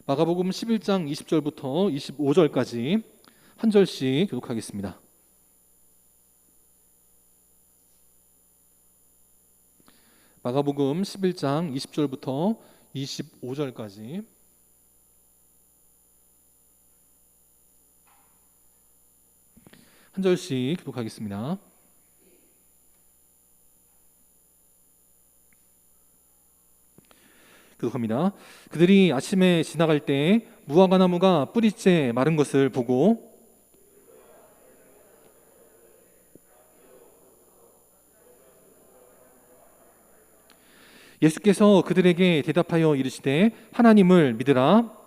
마가복음 11장 20절부터 25절까지 한 절씩 교독하겠습니다. 마가복음 11장 20절부터 25절까지 한 절씩 교독하겠습니다. 교독합니다. 그들이 아침에 지나갈 때 무화과 나무가 뿌리째 마른 것을 보고 예수께서 그들에게 대답하여 이르시되 하나님을 믿으라.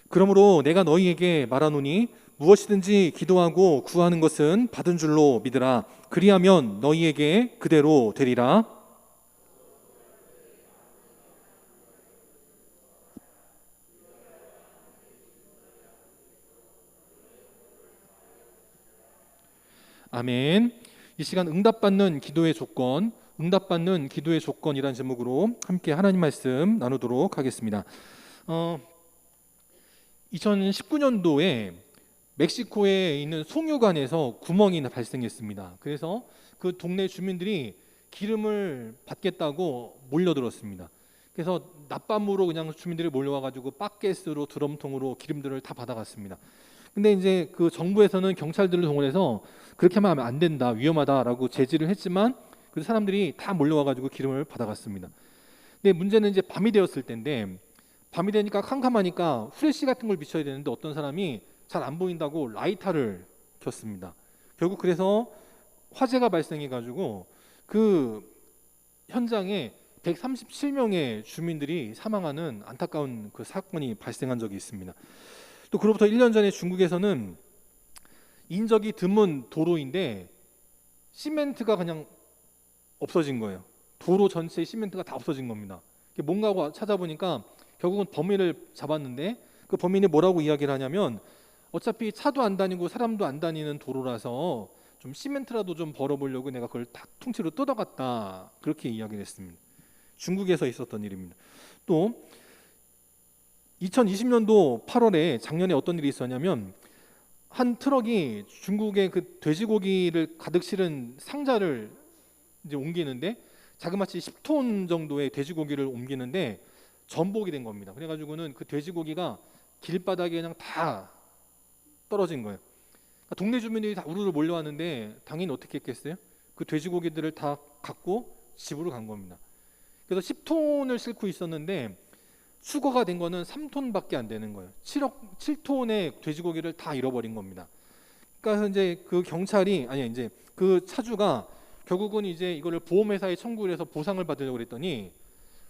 그러므로 내가 너희에게 말하노니 무엇이든지 기도하고 구하는 것은 받은 줄로 믿으라. 그리하면 너희에게 그대로 되리라. 아멘. 이 시간 응답받는 기도의 조건이라는 제목으로 함께 하나님 말씀 나누도록 하겠습니다. 2019년도에 멕시코에 있는 송유관에서 구멍이 발생했습니다. 그래서 그 동네 주민들이 기름을 받겠다고 몰려들었습니다. 그래서 낮밤으로 그냥 주민들이 몰려와가지고 바켓으로 드럼통으로 기름들을 다 받아갔습니다. 근데 이제 그 정부에서는 경찰들을 동원해서 그렇게 하면 안 된다, 위험하다라고 제지를 했지만 그 사람들이 다 몰려와가지고 기름을 받아갔습니다. 근데 문제는 이제 밤이 되었을 때인데 밤이 되니까 캄캄하니까 후레쉬 같은 걸 비춰야 되는데 어떤 사람이 잘 안 보인다고 라이터를 켰습니다. 결국 그래서 화재가 발생해가지고 그 현장에 137명의 주민들이 사망하는 안타까운 그 사건이 발생한 적이 있습니다. 또 그로부터 1년 전에 중국에서는 인적이 드문 도로인데 시멘트가 그냥 없어진 거예요. 도로 전체에 시멘트가 다 없어진 겁니다. 뭔가 하고 찾아보니까 결국은 범인을 잡았는데 그 범인이 뭐라고 이야기를 하냐면 어차피 차도 안 다니고 사람도 안 다니는 도로라서 좀 시멘트라도 좀 벌어보려고 내가 그걸 다 통째로 뜯어갔다, 그렇게 이야기를 했습니다. 중국에서 있었던 일입니다. 또 2020년도 8월에 작년에 어떤 일이 있었냐면 한 트럭이 중국의 그 돼지고기를 가득 실은 상자를 이제 옮기는데 자그마치 10톤 정도의 돼지고기를 옮기는데 전복이 된 겁니다. 그래가지고는 그 돼지고기가 길바닥에 그냥 다 떨어진 거예요. 그러니까 동네 주민들이 다 우르르 몰려왔는데 당연히 어떻게 했겠어요? 그 돼지고기들을 다 갖고 집으로 간 겁니다. 그래서 10톤을 싣고 있었는데 수거가 된 거는 3톤밖에 안 되는 거예요. 7톤의 돼지고기를 다 잃어버린 겁니다. 그러니까 이제 그 경찰이 이제 그 차주가 결국은 이제 이거를 보험회사에 청구를 해서 보상을 받으려고 그랬더니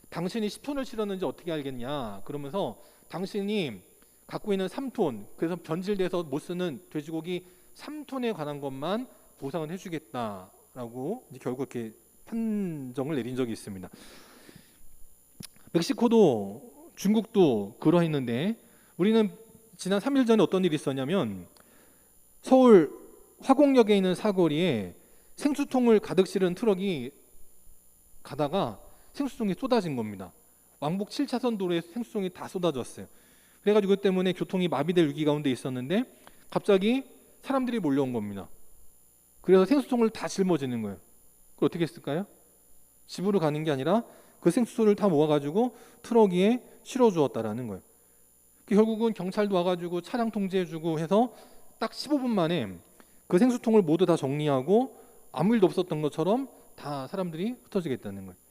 당신이 10톤을 실었는지 어떻게 알겠냐 그러면서 당신이 갖고 있는 3톤, 그래서 변질돼서 못 쓰는 돼지고기 3톤에 관한 것만 보상을 해주겠다라고 이제 결국 이렇게 판정을 내린 적이 있습니다. 멕시코도 중국도 그러했는데 우리는 지난 3일 전에 어떤 일이 있었냐면 서울 화곡역에 있는 사거리에 생수통을 가득 실은 트럭이 가다가 생수통이 쏟아진 겁니다. 왕복 7차선 도로에 생수통이 다 쏟아졌어요. 그래가지고 그 때문에 교통이 마비될 위기 가운데 있었는데 갑자기 사람들이 몰려온 겁니다. 그래서 생수통을 다 짊어지는 거예요. 그걸 어떻게 했을까요? 집으로 가는 게 아니라 그 생수통을 다 모아가지고 트럭 위에 실어주었다라는 거예요. 결국은 경찰도 와가지고 차량 통제해주고 해서 딱 15분 만에 그 생수통을 모두 다 정리하고 아무 일도 없었던 것처럼 다 사람들이 흩어지겠다는 거예요.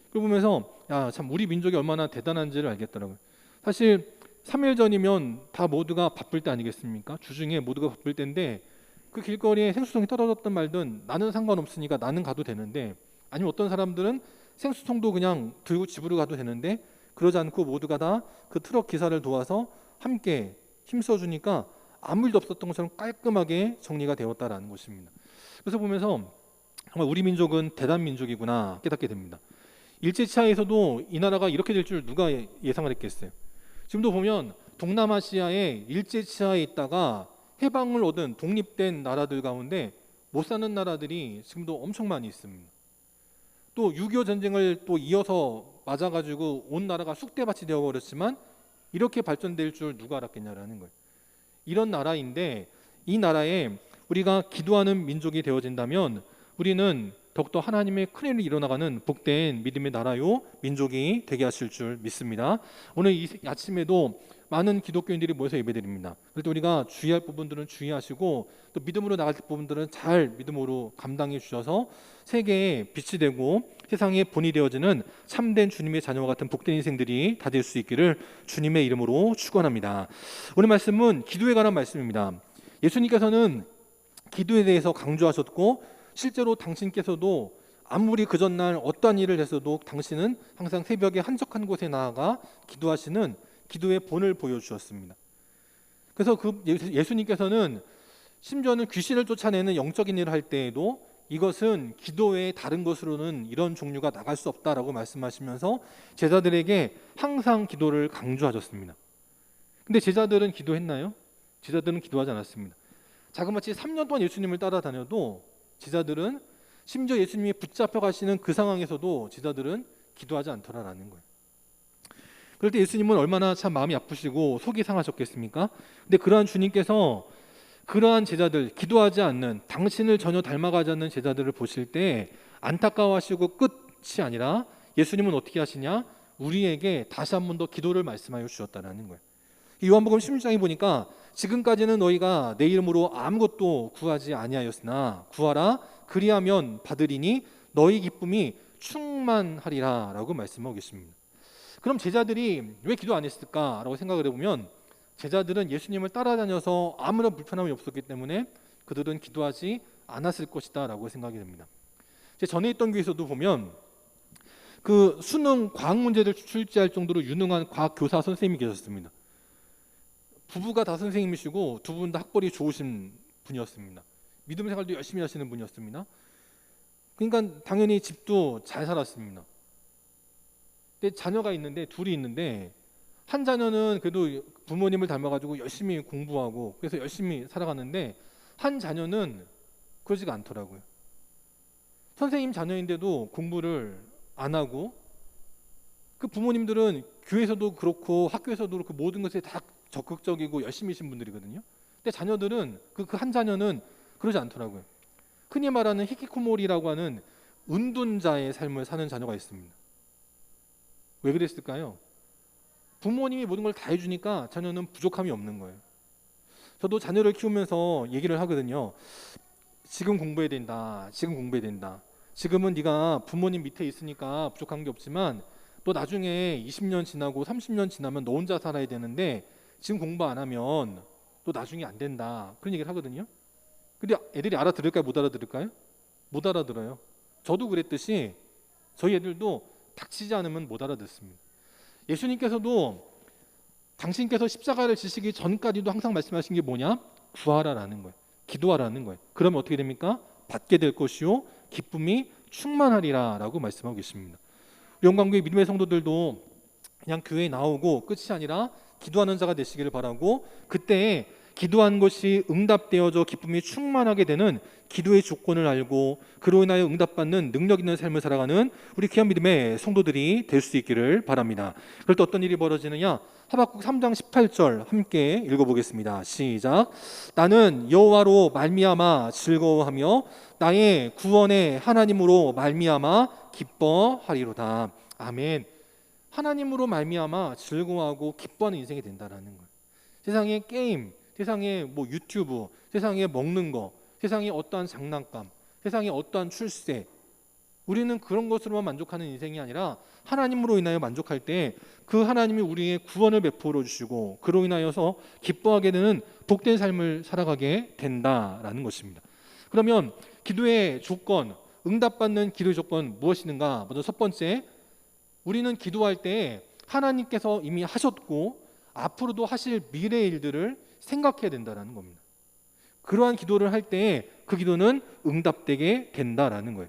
그걸 보면서 참 우리 민족이 얼마나 대단한지를 알겠더라고요. 사실 3일 전이면 다 모두가 바쁠 때 아니겠습니까? 주중에 모두가 바쁠 때인데 그 길거리에 생수통이 떨어졌든 말든 나는 상관없으니까 나는 가도 되는데, 아니면 어떤 사람들은 생수통도 그냥 들고 집으로 가도 되는데 그러지 않고 모두가 다 그 트럭 기사를 도와서 함께 힘써주니까 아무 일도 없었던 것처럼 깔끔하게 정리가 되었다라는 것입니다. 그래서 보면서 정말 우리 민족은 대단 민족이구나 깨닫게 됩니다. 일제치하에서도 이 나라가 이렇게 될 줄 누가 예상을 했겠어요? 지금도 보면 동남아시아의 일제치하에 있다가 해방을 얻은 독립된 나라들 가운데 못 사는 나라들이 지금도 엄청 많이 있습니다. 또 6.25 전쟁을 또 이어서 맞아가지고 온 나라가 쑥대밭이 되어버렸지만 이렇게 발전될 줄 누가 알았겠냐라는 거예요. 이런 나라인데 이 나라에 우리가 기도하는 민족이 되어진다면 우리는 더욱더 하나님의 큰일이 일어나가는 복된 믿음의 나라요 민족이 되게 하실 줄 믿습니다. 오늘 이 아침에도 많은 기독교인들이 모여서 예배드립니다. 그럴 때 우리가 주의할 부분들은 주의하시고 또 믿음으로 나갈 부분들은 잘 믿음으로 감당해 주셔서 세계에 빛이 되고 세상의 본이 되어지는 참된 주님의 자녀와 같은 복된 인생들이 다 될 수 있기를 주님의 이름으로 축원합니다. 오늘 말씀은 기도에 관한 말씀입니다. 예수님께서는 기도에 대해서 강조하셨고 실제로 당신께서도 아무리 그 전날 어떠한 일을 했어도 당신은 항상 새벽에 한적한 곳에 나아가 기도하시는 기도의 본을 보여주셨습니다. 그래서 그 예수님께서는 심지어는 귀신을 쫓아내는 영적인 일을 할 때에도 이것은 기도 외에 다른 것으로는 이런 종류가 나갈 수 없다라고 말씀하시면서 제자들에게 항상 기도를 강조하셨습니다. 근데 제자들은 기도했나요? 제자들은 기도하지 않았습니다. 자그마치 3년 동안 예수님을 따라다녀도 제자들은 심지어 예수님이 붙잡혀 가시는 그 상황에서도 제자들은 기도하지 않더라라는 거예요. 그럴 때 예수님은 얼마나 참 마음이 아프시고 속이 상하셨겠습니까? 근데 그러한 주님께서 그러한 제자들, 기도하지 않는, 당신을 전혀 닮아가지 않는 제자들을 보실 때 안타까워하시고 끝이 아니라 예수님은 어떻게 하시냐? 우리에게 다시 한 번 더 기도를 말씀하여 주셨다는 거예요. 요한복음 16장에 보니까 지금까지는 너희가 내 이름으로 아무것도 구하지 아니하였으나 구하라 그리하면 받으리니 너희 기쁨이 충만하리라 라고 말씀하고 계십니다. 그럼 제자들이 왜 기도 안 했을까라고 생각을 해보면 제자들은 예수님을 따라다녀서 아무런 불편함이 없었기 때문에 그들은 기도하지 않았을 것이다 라고 생각이 됩니다. 제 전에 있던 교회에서도 보면 그 수능 과학 문제를 출제할 정도로 유능한 과학 교사 선생님이 계셨습니다. 부부가 다 선생님이시고 두 분 다 학벌이 좋으신 분이었습니다. 믿음 생활도 열심히 하시는 분이었습니다. 그러니까 당연히 집도 잘 살았습니다. 근데 자녀가 있는데 둘이 있는데 한 자녀는 그래도 부모님을 닮아가지고 열심히 공부하고 그래서 열심히 살아가는데 한 자녀는 그러지가 않더라고요. 선생님 자녀인데도 공부를 안 하고 그 부모님들은 교회에서도 그렇고 학교에서도 그렇고 모든 것에 다 적극적이고 열심히신 분들이거든요. 근데 자녀들은 그 한 자녀는 그러지 않더라고요. 흔히 말하는 히키코모리라고 하는 은둔자의 삶을 사는 자녀가 있습니다. 왜 그랬을까요? 부모님이 모든 걸 다 해주니까 자녀는 부족함이 없는 거예요. 저도 자녀를 키우면서 얘기를 하거든요. 지금 공부해야 된다. 지금 공부해야 된다. 지금은 네가 부모님 밑에 있으니까 부족한 게 없지만 또 나중에 20년 지나고 30년 지나면 너 혼자 살아야 되는데 지금 공부 안 하면 또 나중에 안 된다. 그런 얘기를 하거든요. 근데 애들이 알아들을까요? 못 알아들을까요? 못 알아들어요. 저도 그랬듯이 저희 애들도 닥치지 않으면 못 알아듣습니다. 예수님께서도 당신께서 십자가를 지시기 전까지도 항상 말씀하신 게 뭐냐? 구하라라는 거예요. 기도하라는 거예요. 그러면 어떻게 됩니까? 받게 될 것이요 기쁨이 충만하리라 라고 말씀하고 계십니다. 영광교회 믿음의 성도들도 그냥 교회에 나오고 끝이 아니라 기도하는 자가 되시기를 바라고 그때 기도한 것이 응답되어져 기쁨이 충만하게 되는 기도의 조건을 알고 그로 인하여 응답받는 능력 있는 삶을 살아가는 우리 귀한 믿음의 성도들이 될 수 있기를 바랍니다. 그럴 때 어떤 일이 벌어지느냐? 하박국 3장 18절 함께 읽어보겠습니다. 시작. 나는 여호와로 말미암아 즐거워하며 나의 구원의 하나님으로 말미암아 기뻐하리로다. 아멘. 하나님으로 말미암아 즐거워하고 기뻐하는 인생이 된다라는 거예요. 세상의 게임, 세상에 뭐 유튜브, 세상에 먹는 거, 세상에 어떠한 장난감, 세상에 어떠한 출세, 우리는 그런 것으로만 만족하는 인생이 아니라 하나님으로 인하여 만족할 때 그 하나님이 우리의 구원을 베풀어 주시고 그로 인하여서 기뻐하게 되는 복된 삶을 살아가게 된다라는 것입니다. 그러면 기도의 조건, 응답받는 기도의 조건 무엇이는가? 먼저 첫 번째, 우리는 기도할 때 하나님께서 이미 하셨고 앞으로도 하실 미래의 일들을 생각해야 된다는 겁니다. 그러한 기도를 할 때 그 기도는 응답되게 된다라는 거예요.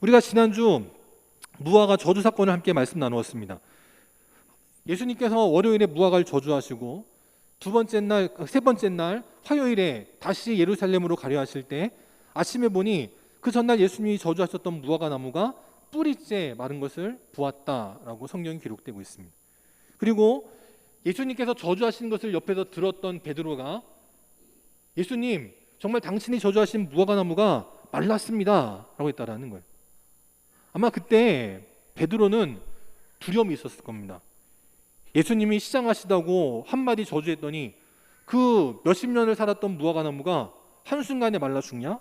우리가 지난주 무화과 저주 사건을 함께 말씀 나누었습니다. 예수님께서 월요일에 무화과를 저주하시고 두 번째 날, 세 번째 날 화요일에 다시 예루살렘으로 가려 하실 때 아침에 보니 그 전날 예수님이 저주하셨던 무화과 나무가 뿌리째 마른 것을 보았다라고 성경이 기록되고 있습니다. 그리고 예수님께서 저주하신 것을 옆에서 들었던 베드로가 예수님, 정말 당신이 저주하신 무화과 나무가 말랐습니다 라고 했다라는 거예요. 아마 그때 베드로는 두려움이 있었을 겁니다. 예수님이 시장하시다고 한마디 저주했더니 그 몇십 년을 살았던 무화과 나무가 한순간에 말라 죽냐?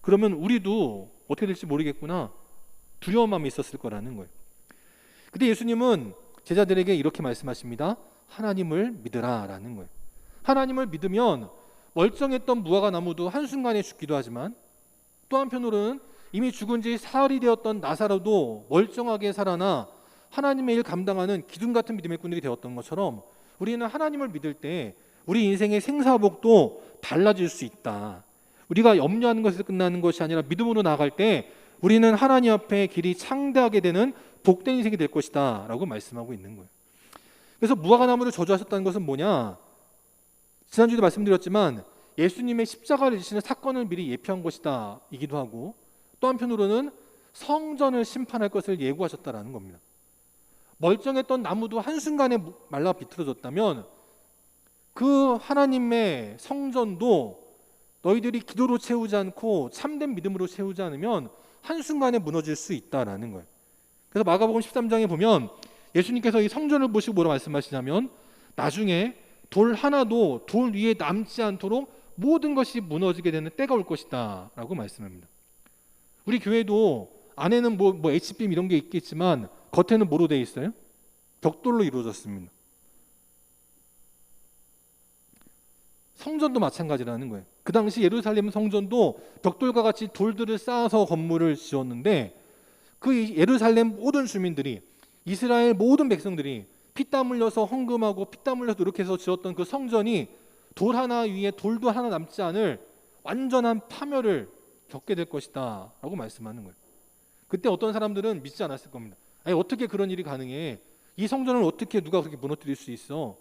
그러면 우리도 어떻게 될지 모르겠구나, 두려운 마음이 있었을 거라는 거예요. 근데 예수님은 제자들에게 이렇게 말씀하십니다. 하나님을 믿으라 라는 거예요. 하나님을 믿으면 멀쩡했던 무화과 나무도 한순간에 죽기도 하지만 또 한편으로는 이미 죽은 지 사흘이 되었던 나사로도 멀쩡하게 살아나 하나님의 일 감당하는 기둥 같은 믿음의 꾼들이 되었던 것처럼 우리는 하나님을 믿을 때 우리 인생의 생사복도 달라질 수 있다. 우리가 염려하는 것에서 끝나는 것이 아니라 믿음으로 나아갈 때 우리는 하나님 앞에 길이 창대하게 되는 복된 인생이 될 것이다 라고 말씀하고 있는 거예요. 그래서 무화과 나무를 저주하셨다는 것은 뭐냐? 지난주에도 말씀드렸지만 예수님의 십자가를 지시는 사건을 미리 예표한 것이다 이기도 하고, 또 한편으로는 성전을 심판할 것을 예고하셨다라는 겁니다. 멀쩡했던 나무도 한순간에 말라 비틀어졌다면 그 하나님의 성전도 너희들이 기도로 채우지 않고 참된 믿음으로 채우지 않으면 한순간에 무너질 수 있다라는 거예요. 그래서 마가복음 13장에 보면 예수님께서 이 성전을 보시고 뭐라 말씀하시냐면 나중에 돌 하나도 돌 위에 남지 않도록 모든 것이 무너지게 되는 때가 올 것이다 라고 말씀합니다. 우리 교회도 안에는 뭐 HBM 이런 게 있겠지만 겉에는 뭐로 되어 있어요? 벽돌로 이루어졌습니다. 성전도 마찬가지라는 거예요. 그 당시 예루살렘 성전도 벽돌과 같이 돌들을 쌓아서 건물을 지었는데 그 예루살렘 모든 주민들이, 이스라엘 모든 백성들이 피땀 흘려서 헌금하고 피땀 흘려서 노력해서 지었던 그 성전이 돌 하나 위에 돌도 하나 남지 않을 완전한 파멸을 겪게 될 것이다 라고 말씀하는 거예요. 그때 어떤 사람들은 믿지 않았을 겁니다. 아니, 어떻게 그런 일이 가능해? 이 성전을 어떻게 누가 그렇게 무너뜨릴 수 있어?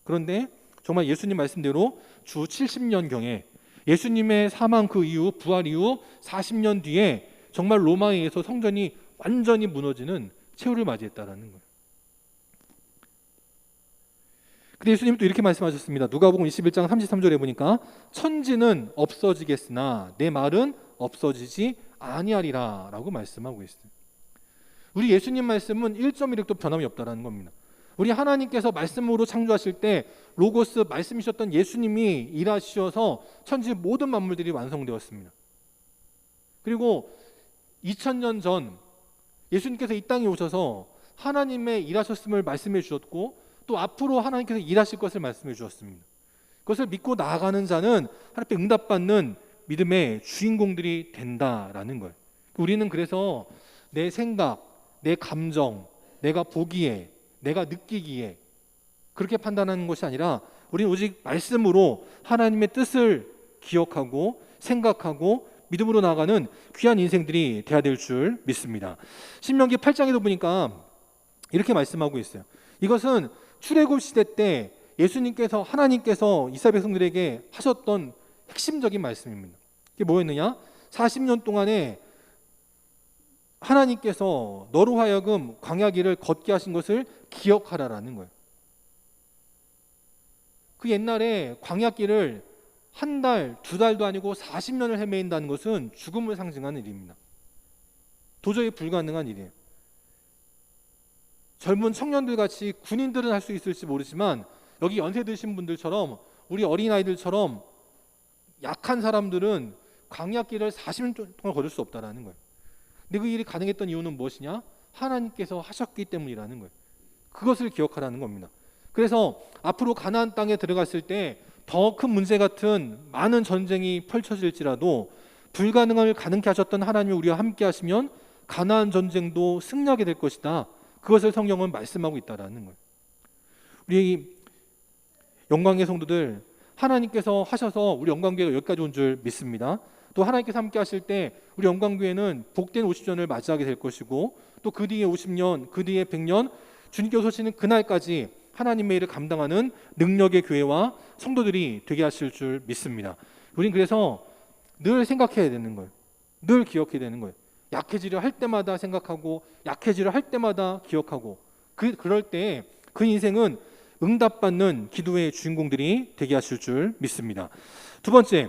그런데 정말 예수님 말씀대로 주 70년경에 예수님의 사망 그 이후 부활 이후 40년 뒤에 정말 로마에 의해서 성전이 완전히 무너지는 최후를 맞이했다라는 거예요. 근데 예수님은 또 이렇게 말씀하셨습니다. 누가복음 21장 33절에 보니까 천지는 없어지겠으나 내 말은 없어지지 아니하리라 라고 말씀하고 있어요. 우리 예수님 말씀은 1.1획도 변함이 없다라는 겁니다. 우리 하나님께서 말씀으로 창조하실 때 로고스 말씀이셨던 예수님이 일하셔서 천지 모든 만물들이 완성되었습니다. 그리고 2000년 전 예수님께서 이 땅에 오셔서 하나님의 일하셨음을 말씀해 주셨고 또 앞으로 하나님께서 일하실 것을 말씀해 주셨습니다. 그것을 믿고 나아가는 자는 하나님께 응답받는 믿음의 주인공들이 된다라는 거예요. 우리는 그래서 내 생각, 내 감정, 내가 보기에, 내가 느끼기에 그렇게 판단하는 것이 아니라 우리는 오직 말씀으로 하나님의 뜻을 기억하고 생각하고 믿음으로 나아가는 귀한 인생들이 되어야 될 줄 믿습니다. 신명기 8장에도 보니까 이렇게 말씀하고 있어요. 이것은 출애굽 시대 때 예수님께서 하나님께서 이스라엘 백성들에게 하셨던 핵심적인 말씀입니다. 이게 뭐였느냐? 40년 동안에 하나님께서 너로 하여금 광야길을 걷게 하신 것을 기억하라라는 거예요. 그 옛날에 광야길을 한 달, 두 달도 아니고 40년을 헤매인다는 것은 죽음을 상징하는 일입니다. 도저히 불가능한 일이에요. 젊은 청년들 같이 군인들은 할 수 있을지 모르지만 여기 연세 드신 분들처럼 우리 어린아이들처럼 약한 사람들은 광야길을 40년 동안 걸을 수 없다라는 거예요. 근데 그 일이 가능했던 이유는 무엇이냐? 하나님께서 하셨기 때문이라는 거예요. 그것을 기억하라는 겁니다. 그래서 앞으로 가나안 땅에 들어갔을 때 더 큰 문제 같은 많은 전쟁이 펼쳐질지라도 불가능을 가능케 하셨던 하나님이 우리와 함께 하시면 가나안 전쟁도 승리하게 될 것이다. 그것을 성경은 말씀하고 있다라는 거예요. 우리 영광의 성도들, 하나님께서 하셔서 우리 영광교회가 여기까지 온 줄 믿습니다. 또 하나님께서 함께 하실 때 우리 영광교회는 복된 50년을 맞이하게 될 것이고 또 그 뒤에 50년, 그 뒤에 100년 주님께서 오시는 그날까지 하나님의 일을 감당하는 능력의 교회와 성도들이 되게 하실 줄 믿습니다. 우린 그래서 늘 생각해야 되는 거예요. 늘 기억해야 되는 거예요. 약해지려 할 때마다 생각하고 약해지려 할 때마다 기억하고 그럴 때 그 인생은 응답받는 기도의 주인공들이 되게 하실 줄 믿습니다. 두 번째,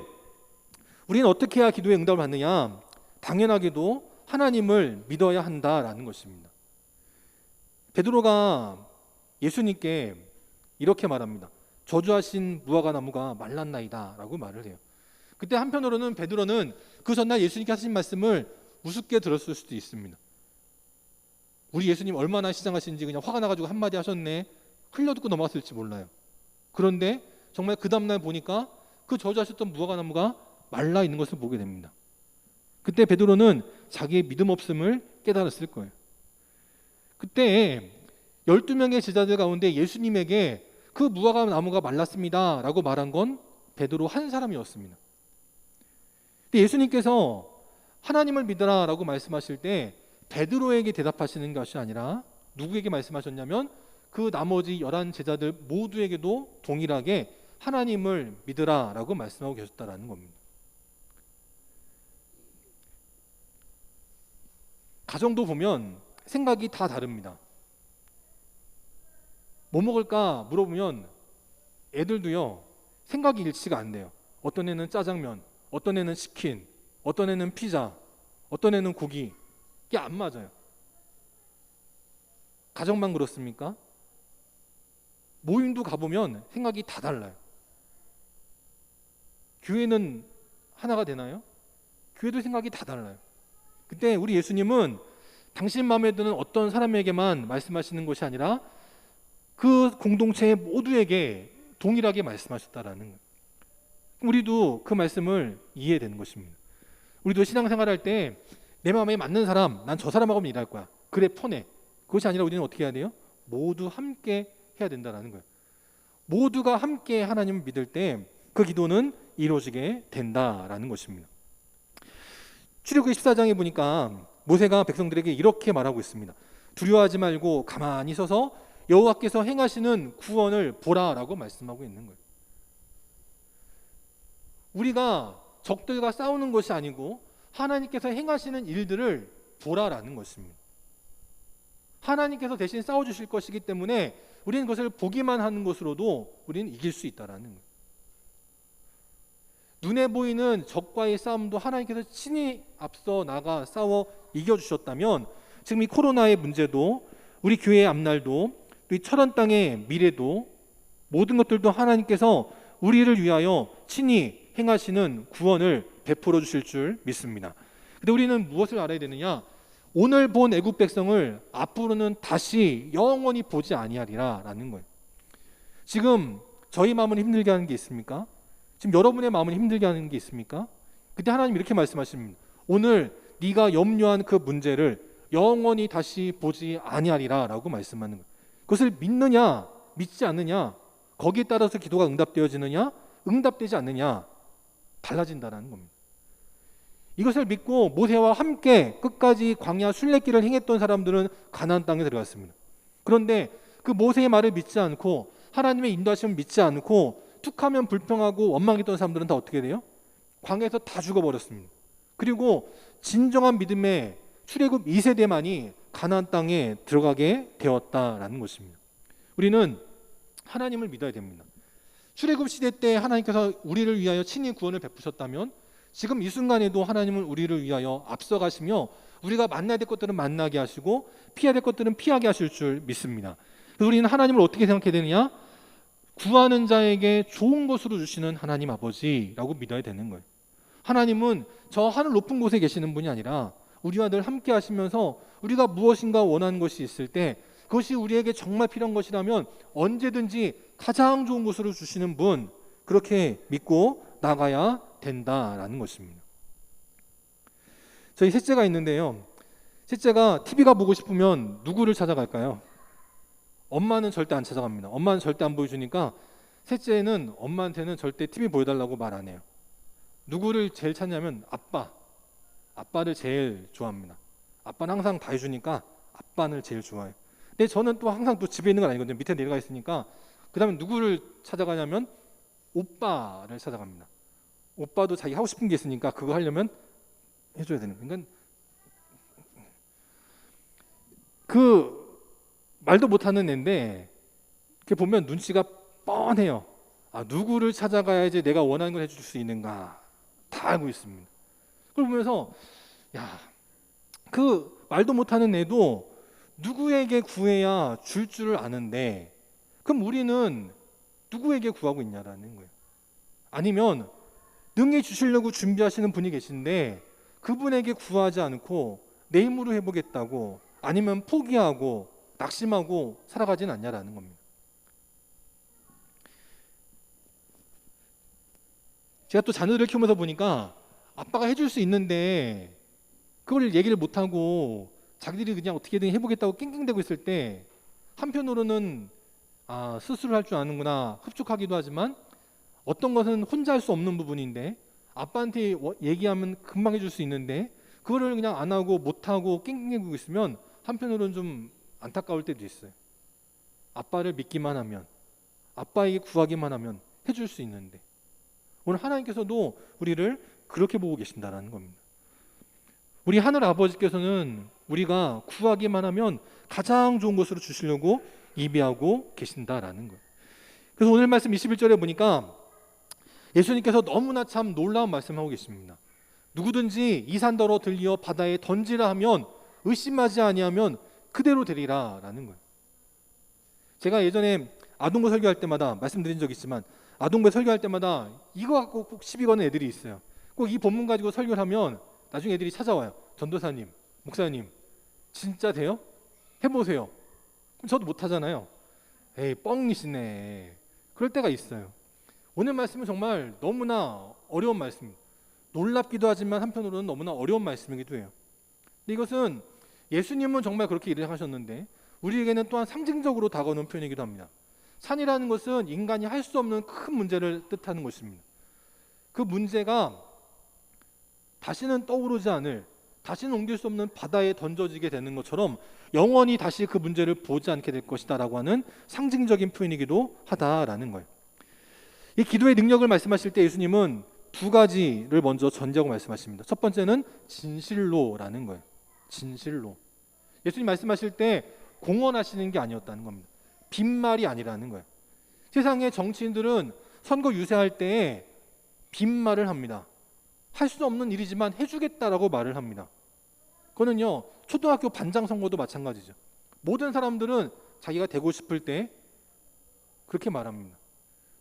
우리는 어떻게 해야 기도의 응답을 받느냐? 당연하게도 하나님을 믿어야 한다라는 것입니다. 베드로가 예수님께 이렇게 말합니다. 저주하신 무화과 나무가 말랐나이다 라고 말을 해요. 그때 한편으로는 베드로는 그 전날 예수님께 하신 말씀을 우습게 들었을 수도 있습니다. 우리 예수님 얼마나 시장하신지 그냥 화가 나가지고 한마디 하셨네, 흘려듣고 넘어갔을지 몰라요. 그런데 정말 그 다음날 보니까 그 저주하셨던 무화과 나무가 말라 있는 것을 보게 됩니다. 그때 베드로는 자기의 믿음 없음을 깨달았을 거예요. 그때 12명의 제자들 가운데 예수님에게 그 무화과 나무가 말랐습니다 라고 말한 건 베드로 한 사람이었습니다. 근데 예수님께서 하나님을 믿어라 라고 말씀하실 때 베드로에게 대답하시는 것이 아니라 누구에게 말씀하셨냐면 그 나머지 11 제자들 모두에게도 동일하게 하나님을 믿으라 라고 말씀하고 계셨다라는 겁니다. 가정도 보면 생각이 다 다릅니다. 뭐 먹을까 물어보면 애들도요, 생각이 일치가 안 돼요. 어떤 애는 짜장면, 어떤 애는 치킨, 어떤 애는 피자, 어떤 애는 고기. 이게 안 맞아요. 가정만 그렇습니까? 모임도 가보면 생각이 다 달라요. 교회는 하나가 되나요? 교회도 생각이 다 달라요. 그때 우리 예수님은 당신 마음에 드는 어떤 사람에게만 말씀하시는 것이 아니라 그 공동체 모두에게 동일하게 말씀하셨다라는 거예요. 우리도 그 말씀을 이해되는 것입니다. 우리도 신앙생활할 때 내 마음에 맞는 사람, 난 저 사람하고는 일할 거야. 그래, 편해. 그것이 아니라 우리는 어떻게 해야 돼요? 모두 함께 해야 된다는 거예요. 모두가 함께 하나님을 믿을 때 그 기도는 이루어지게 된다라는 것입니다. 출애굽기 14장에 보니까 모세가 백성들에게 이렇게 말하고 있습니다. 두려워하지 말고 가만히 서서 여호와께서 행하시는 구원을 보라라고 말씀하고 있는 거예요. 우리가 적들과 싸우는 것이 아니고 하나님께서 행하시는 일들을 보라라는 것입니다. 하나님께서 대신 싸워주실 것이기 때문에 우리는 그것을 보기만 하는 것으로도 우리는 이길 수 있다라는 거예요. 눈에 보이는 적과의 싸움도 하나님께서 친히 앞서 나가 싸워 이겨주셨다면 지금 이 코로나의 문제도 우리 교회의 앞날도 우리 철원 땅의 미래도 모든 것들도 하나님께서 우리를 위하여 친히 행하시는 구원을 베풀어 주실 줄 믿습니다. 근데 우리는 무엇을 알아야 되느냐? 오늘 본 애국 백성을 앞으로는 다시 영원히 보지 아니하리라 라는 거예요. 지금 저희 마음을 힘들게 하는 게 있습니까? 지금 여러분의 마음을 힘들게 하는 게 있습니까? 그때 하나님 이렇게 말씀하십니다. 오늘 네가 염려한 그 문제를 영원히 다시 보지 아니하리라 라고 말씀하는 거예요. 그것을 믿느냐 믿지 않느냐, 거기에 따라서 기도가 응답되어지느냐 응답되지 않느냐 달라진다는 겁니다. 이것을 믿고 모세와 함께 끝까지 광야 순례길을 행했던 사람들은 가나안 땅에 들어갔습니다. 그런데 그 모세의 말을 믿지 않고 하나님의 인도하심을 믿지 않고 툭하면 불평하고 원망했던 사람들은 다 어떻게 돼요? 광야에서 다 죽어버렸습니다. 그리고 진정한 믿음의 출애굽 2세대만이 가나안 땅에 들어가게 되었다라는 것입니다. 우리는 하나님을 믿어야 됩니다. 출애굽 시대 때 하나님께서 우리를 위하여 친히 구원을 베푸셨다면 지금 이 순간에도 하나님은 우리를 위하여 앞서가시며 우리가 만나야 될 것들은 만나게 하시고 피해야 될 것들은 피하게 하실 줄 믿습니다. 그래서 우리는 하나님을 어떻게 생각해야 되느냐? 구하는 자에게 좋은 것으로 주시는 하나님 아버지라고 믿어야 되는 거예요. 하나님은 저 하늘 높은 곳에 계시는 분이 아니라 우리와 늘 함께 하시면서 우리가 무엇인가 원하는 것이 있을 때 그것이 우리에게 정말 필요한 것이라면 언제든지 가장 좋은 것으로 주시는 분, 그렇게 믿고 나가야 된다라는 것입니다. 저희 셋째가 있는데요. 셋째가 TV가 보고 싶으면 누구를 찾아갈까요? 엄마는 절대 안 찾아갑니다. 엄마는 절대 안 보여주니까 셋째는 엄마한테는 절대 TV 보여달라고 말 안 해요. 누구를 제일 찾냐면 아빠. 아빠를 제일 좋아합니다. 아빠는 항상 다 해주니까 아빠를 제일 좋아해요. 근데 저는 또 항상 또 집에 있는 건 아니거든요. 밑에 내려가 있으니까. 그 다음에 누구를 찾아가냐면 오빠를 찾아갑니다. 오빠도 자기 하고 싶은 게 있으니까 그거 하려면 해줘야 되는 거예요. 그러니까 그 말도 못하는 애인데 이렇게 보면 눈치가 뻔해요. 아, 누구를 찾아가야지 내가 원하는 걸 해줄 수 있는가 다 알고 있습니다. 그걸 보면서 야, 그 말도 못하는 애도 누구에게 구해야 줄 줄 아는데 그럼 우리는 누구에게 구하고 있냐라는 거예요. 아니면 능히 주시려고 준비하시는 분이 계신데 그분에게 구하지 않고 내 힘으로 해보겠다고 아니면 포기하고 낙심하고 살아가진 않냐라는 겁니다. 제가 또 자녀들을 키우면서 보니까 아빠가 해줄 수 있는데 그걸 얘기를 못하고 자기들이 그냥 어떻게든 해보겠다고 낑낑대고 있을 때 한편으로는 아, 스스로 할 줄 아는구나 흡족하기도 하지만 어떤 것은 혼자 할 수 없는 부분인데 아빠한테 얘기하면 금방 해줄 수 있는데 그거를 그냥 안 하고 못하고 낑낑대고 있으면 한편으로는 좀 안타까울 때도 있어요. 아빠를 믿기만 하면 아빠에게 구하기만 하면 해줄 수 있는데 오늘 하나님께서도 우리를 그렇게 보고 계신다는 겁니다. 우리 하늘 아버지께서는 우리가 구하기만 하면 가장 좋은 것으로 주시려고 예비하고 계신다라는 거예요. 그래서 오늘 말씀 21절에 보니까 예수님께서 너무나 참 놀라운 말씀하고 계십니다. 누구든지 이 산더러 들리어 바다에 던지라 하면 의심하지 아니하면 그대로 되리라 라는 거예요. 제가 예전에 아동부 설교할 때마다 말씀드린 적 있지만 아동부 설교할 때마다 이거 갖고 꼭 시비 거는 애들이 있어요. 꼭 이 본문 가지고 설교를 하면 나중에 애들이 찾아와요. 전도사님, 목사님 진짜 돼요? 해보세요. 그럼 저도 못하잖아요. 에이 뻥이시네. 그럴 때가 있어요. 오늘 말씀은 정말 너무나 어려운 말씀입니다. 놀랍기도 하지만 한편으로는 너무나 어려운 말씀이기도 해요. 근데 이것은 예수님은 정말 그렇게 일을 하셨는데 우리에게는 또한 상징적으로 다가오는 표현이기도 합니다. 산이라는 것은 인간이 할 수 없는 큰 문제를 뜻하는 것입니다. 그 문제가 다시는 떠오르지 않을, 다시는 옮길 수 없는 바다에 던져지게 되는 것처럼 영원히 다시 그 문제를 보지 않게 될 것이다 라고 하는 상징적인 표현이기도 하다라는 거예요. 이 기도의 능력을 말씀하실 때 예수님은 두 가지를 먼저 전제하고 말씀하십니다. 첫 번째는 진실로라는 거예요. 진실로. 예수님 말씀하실 때 공언하시는 게 아니었다는 겁니다. 빈말이 아니라는 거예요. 세상의 정치인들은 선거 유세할 때에 빈말을 합니다. 할 수 없는 일이지만 해주겠다라고 말을 합니다. 그거는요 초등학교 반장 선거도 마찬가지죠. 모든 사람들은 자기가 되고 싶을 때 그렇게 말합니다.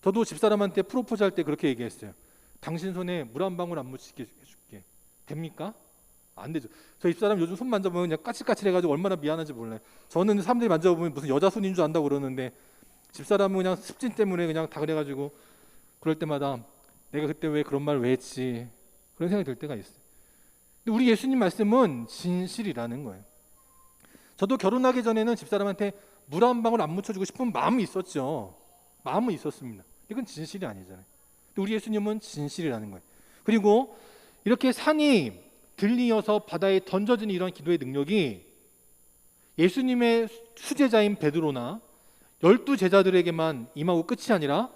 저도 집사람한테 프로포즈 할 때 그렇게 얘기했어요. 당신 손에 물 한 방울 안 묻히게 해줄게. 됩니까? 안 되죠. 저 집사람 요즘 손 만져보면 그냥 까칠까칠해가지고 얼마나 미안한지 몰라요. 저는 사람들이 만져보면 무슨 여자 손인 줄 안다고 그러는데 집사람은 그냥 습진 때문에 그냥 다 그래가지고 그럴 때마다 내가 그때 왜 그런 말 왜 했지 그런 생각이 들 때가 있어요. 근데 우리 예수님 말씀은 진실이라는 거예요. 저도 결혼하기 전에는 집사람한테 물 한 방울 안 묻혀주고 싶은 마음이 있었죠. 마음은 있었습니다. 이건 진실이 아니잖아요. 근데 우리 예수님은 진실이라는 거예요. 그리고 이렇게 산이 들리어서 바다에 던져진 이런 기도의 능력이 예수님의 수제자인 베드로나 12제자들에게만 임하고 끝이 아니라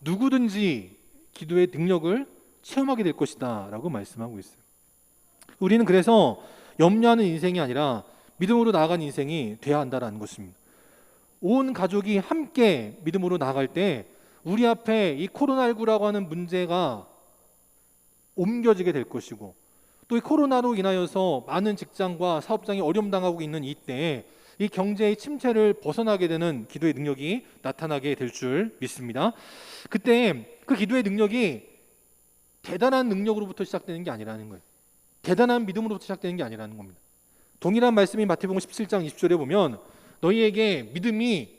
누구든지 기도의 능력을 체험하게 될 것이다 라고 말씀하고 있어요. 우리는 그래서 염려하는 인생이 아니라 믿음으로 나아가는 인생이 돼야 한다는 것입니다. 온 가족이 함께 믿음으로 나아갈 때 우리 앞에 이 코로나19라고 하는 문제가 옮겨지게 될 것이고 또 이 코로나로 인하여서 많은 직장과 사업장이 어려움 당하고 있는 이때에 이 경제의 침체를 벗어나게 되는 기도의 능력이 나타나게 될 줄 믿습니다. 그때 그 기도의 능력이 대단한 능력으로부터 시작되는 게 아니라는 거예요. 대단한 믿음으로부터 시작되는 게 아니라는 겁니다. 동일한 말씀이 마태복음 17장 20절에 보면 너희에게 믿음이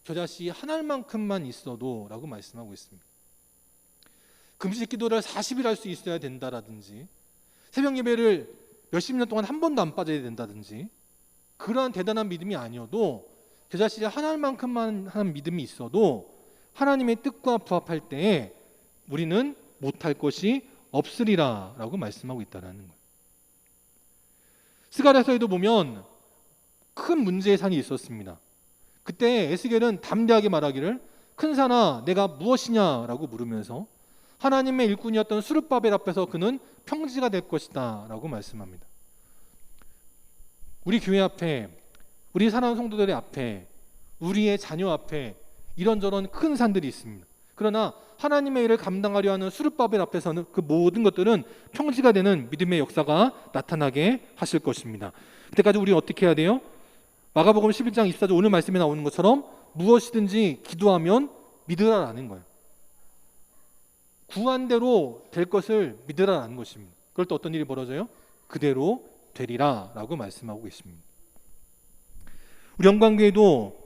겨자씨 한 알만큼만 있어도 라고 말씀하고 있습니다. 금식 기도를 40일 할 수 있어야 된다라든지 새벽 예배를 몇십 년 동안 한 번도 안 빠져야 된다든지 그러한 대단한 믿음이 아니어도 겨자씨 한 알만큼만 하는 믿음이 있어도 하나님의 뜻과 부합할 때에 우리는 못할 것이 없으리라 라고 말씀하고 있다는 거예요. 스가랴서에도 보면 큰 문제의 산이 있었습니다. 그때 에스겔은 담대하게 말하기를 큰 산아 내가 무엇이냐라고 물으면서 하나님의 일꾼이었던 스룹바벨 앞에서 그는 평지가 될 것이다 라고 말씀합니다. 우리 교회 앞에, 우리 사랑하는 성도들의 앞에, 우리의 자녀 앞에 이런저런 큰 산들이 있습니다. 그러나 하나님의 일을 감당하려 하는 스룹바벨 앞에서는 그 모든 것들은 평지가 되는 믿음의 역사가 나타나게 하실 것입니다. 그때까지 우리는 어떻게 해야 돼요? 마가복음 11장 24절 오늘 말씀에 나오는 것처럼 무엇이든지 기도하면 믿으라라는 거예요. 구한 대로 될 것을 믿으라라는 것입니다. 그럴 때 어떤 일이 벌어져요? 그대로 되리라 라고 말씀하고 계십니다. 우리 영광교회도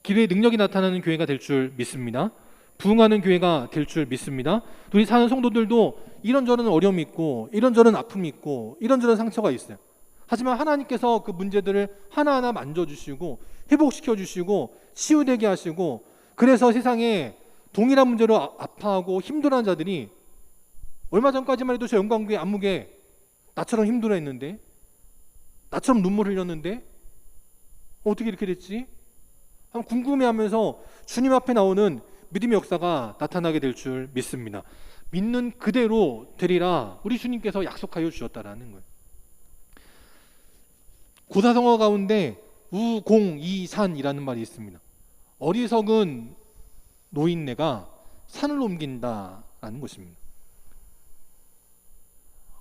기도의 능력이 나타나는 교회가 될 줄 믿습니다. 부흥하는 교회가 될 줄 믿습니다. 우리 사는 성도들도 이런저런 어려움이 있고 이런저런 아픔이 있고 이런저런 상처가 있어요. 하지만 하나님께서 그 문제들을 하나하나 만져주시고 회복시켜주시고 치유되게 하시고, 그래서 세상에 동일한 문제로 아파하고 힘들어하는 자들이 얼마 전까지만 해도 저 영광교회 안목에 나처럼 힘들어했는데, 나처럼 눈물 흘렸는데 어떻게 이렇게 됐지? 한번 궁금해하면서 주님 앞에 나오는 믿음의 역사가 나타나게 될 줄 믿습니다. 믿는 그대로 되리라 우리 주님께서 약속하여 주셨다라는 거예요. 고사성어 가운데 우공이산이라는 말이 있습니다. 어리석은 노인네가 산을 옮긴다라는 것입니다.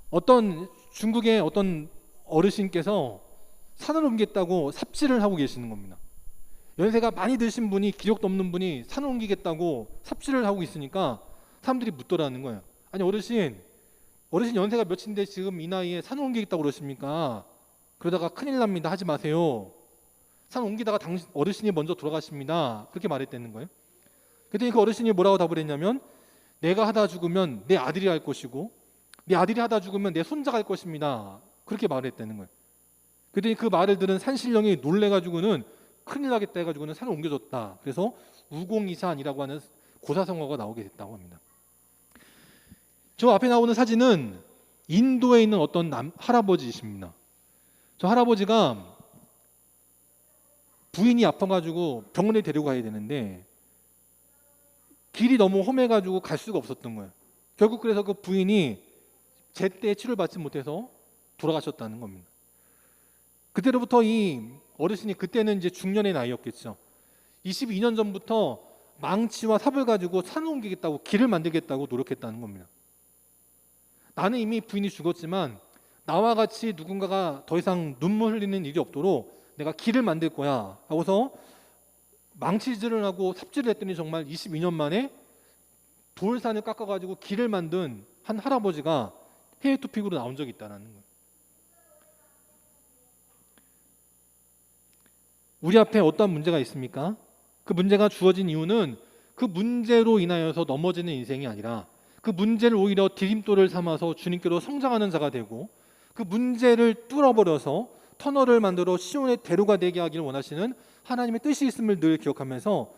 어떤 중국의 어떤 어르신께서 산을 옮기겠다고 삽질을 하고 계시는 겁니다. 연세가 많이 드신 분이, 기력도 없는 분이 산을 옮기겠다고 삽질을 하고 있으니까 사람들이 묻더라는 거예요. 아니 어르신 연세가 몇인데 지금 이 나이에 산을 옮기겠다고 그러십니까? 그러다가 큰일 납니다. 하지 마세요. 산 옮기다가 어르신이 먼저 돌아가십니다. 그렇게 말했다는 거예요. 그랬더니 그 어르신이 뭐라고 답을 했냐면, 내가 하다 죽으면 내 아들이 할 것이고 내 아들이 하다 죽으면 내 손자가 할 것입니다. 그렇게 말했다는 거예요. 그랬더니 그 말을 들은 산신령이 놀래가지고는 큰일 나겠다 해가지고는 산을 옮겨줬다. 그래서 우공이산이라고 하는 고사성어가 나오게 됐다고 합니다. 저 앞에 나오는 사진은 인도에 있는 어떤 할아버지이십니다. 저 할아버지가 부인이 아파가지고 병원에 데리고 가야 되는데 길이 너무 험해가지고 갈 수가 없었던 거예요. 결국 그래서 그 부인이 제때 치료를 받지 못해서 돌아가셨다는 겁니다. 그때로부터 이 어르신이, 그때는 이제 중년의 나이였겠죠. 22년 전부터 망치와 삽을 가지고 산을 옮기겠다고, 길을 만들겠다고 노력했다는 겁니다. 나는 이미 부인이 죽었지만 나와 같이 누군가가 더 이상 눈물 흘리는 일이 없도록 내가 길을 만들 거야 하고서 망치질을 하고 삽질을 했더니 정말 22년 만에 돌산을 깎아가지고 길을 만든 한 할아버지가 해외 토픽으로 나온 적이 있다는 거예요. 우리 앞에 어떤 문제가 있습니까? 그 문제가 주어진 이유는 그 문제로 인하여서 넘어지는 인생이 아니라 그 문제를 오히려 디딤돌을 삼아서 주님께로 성장하는 자가 되고, 그 문제를 뚫어버려서 터널을 만들어 시온의 대로가 되게 하기를 원하시는 하나님의 뜻이 있음을 늘 기억하면서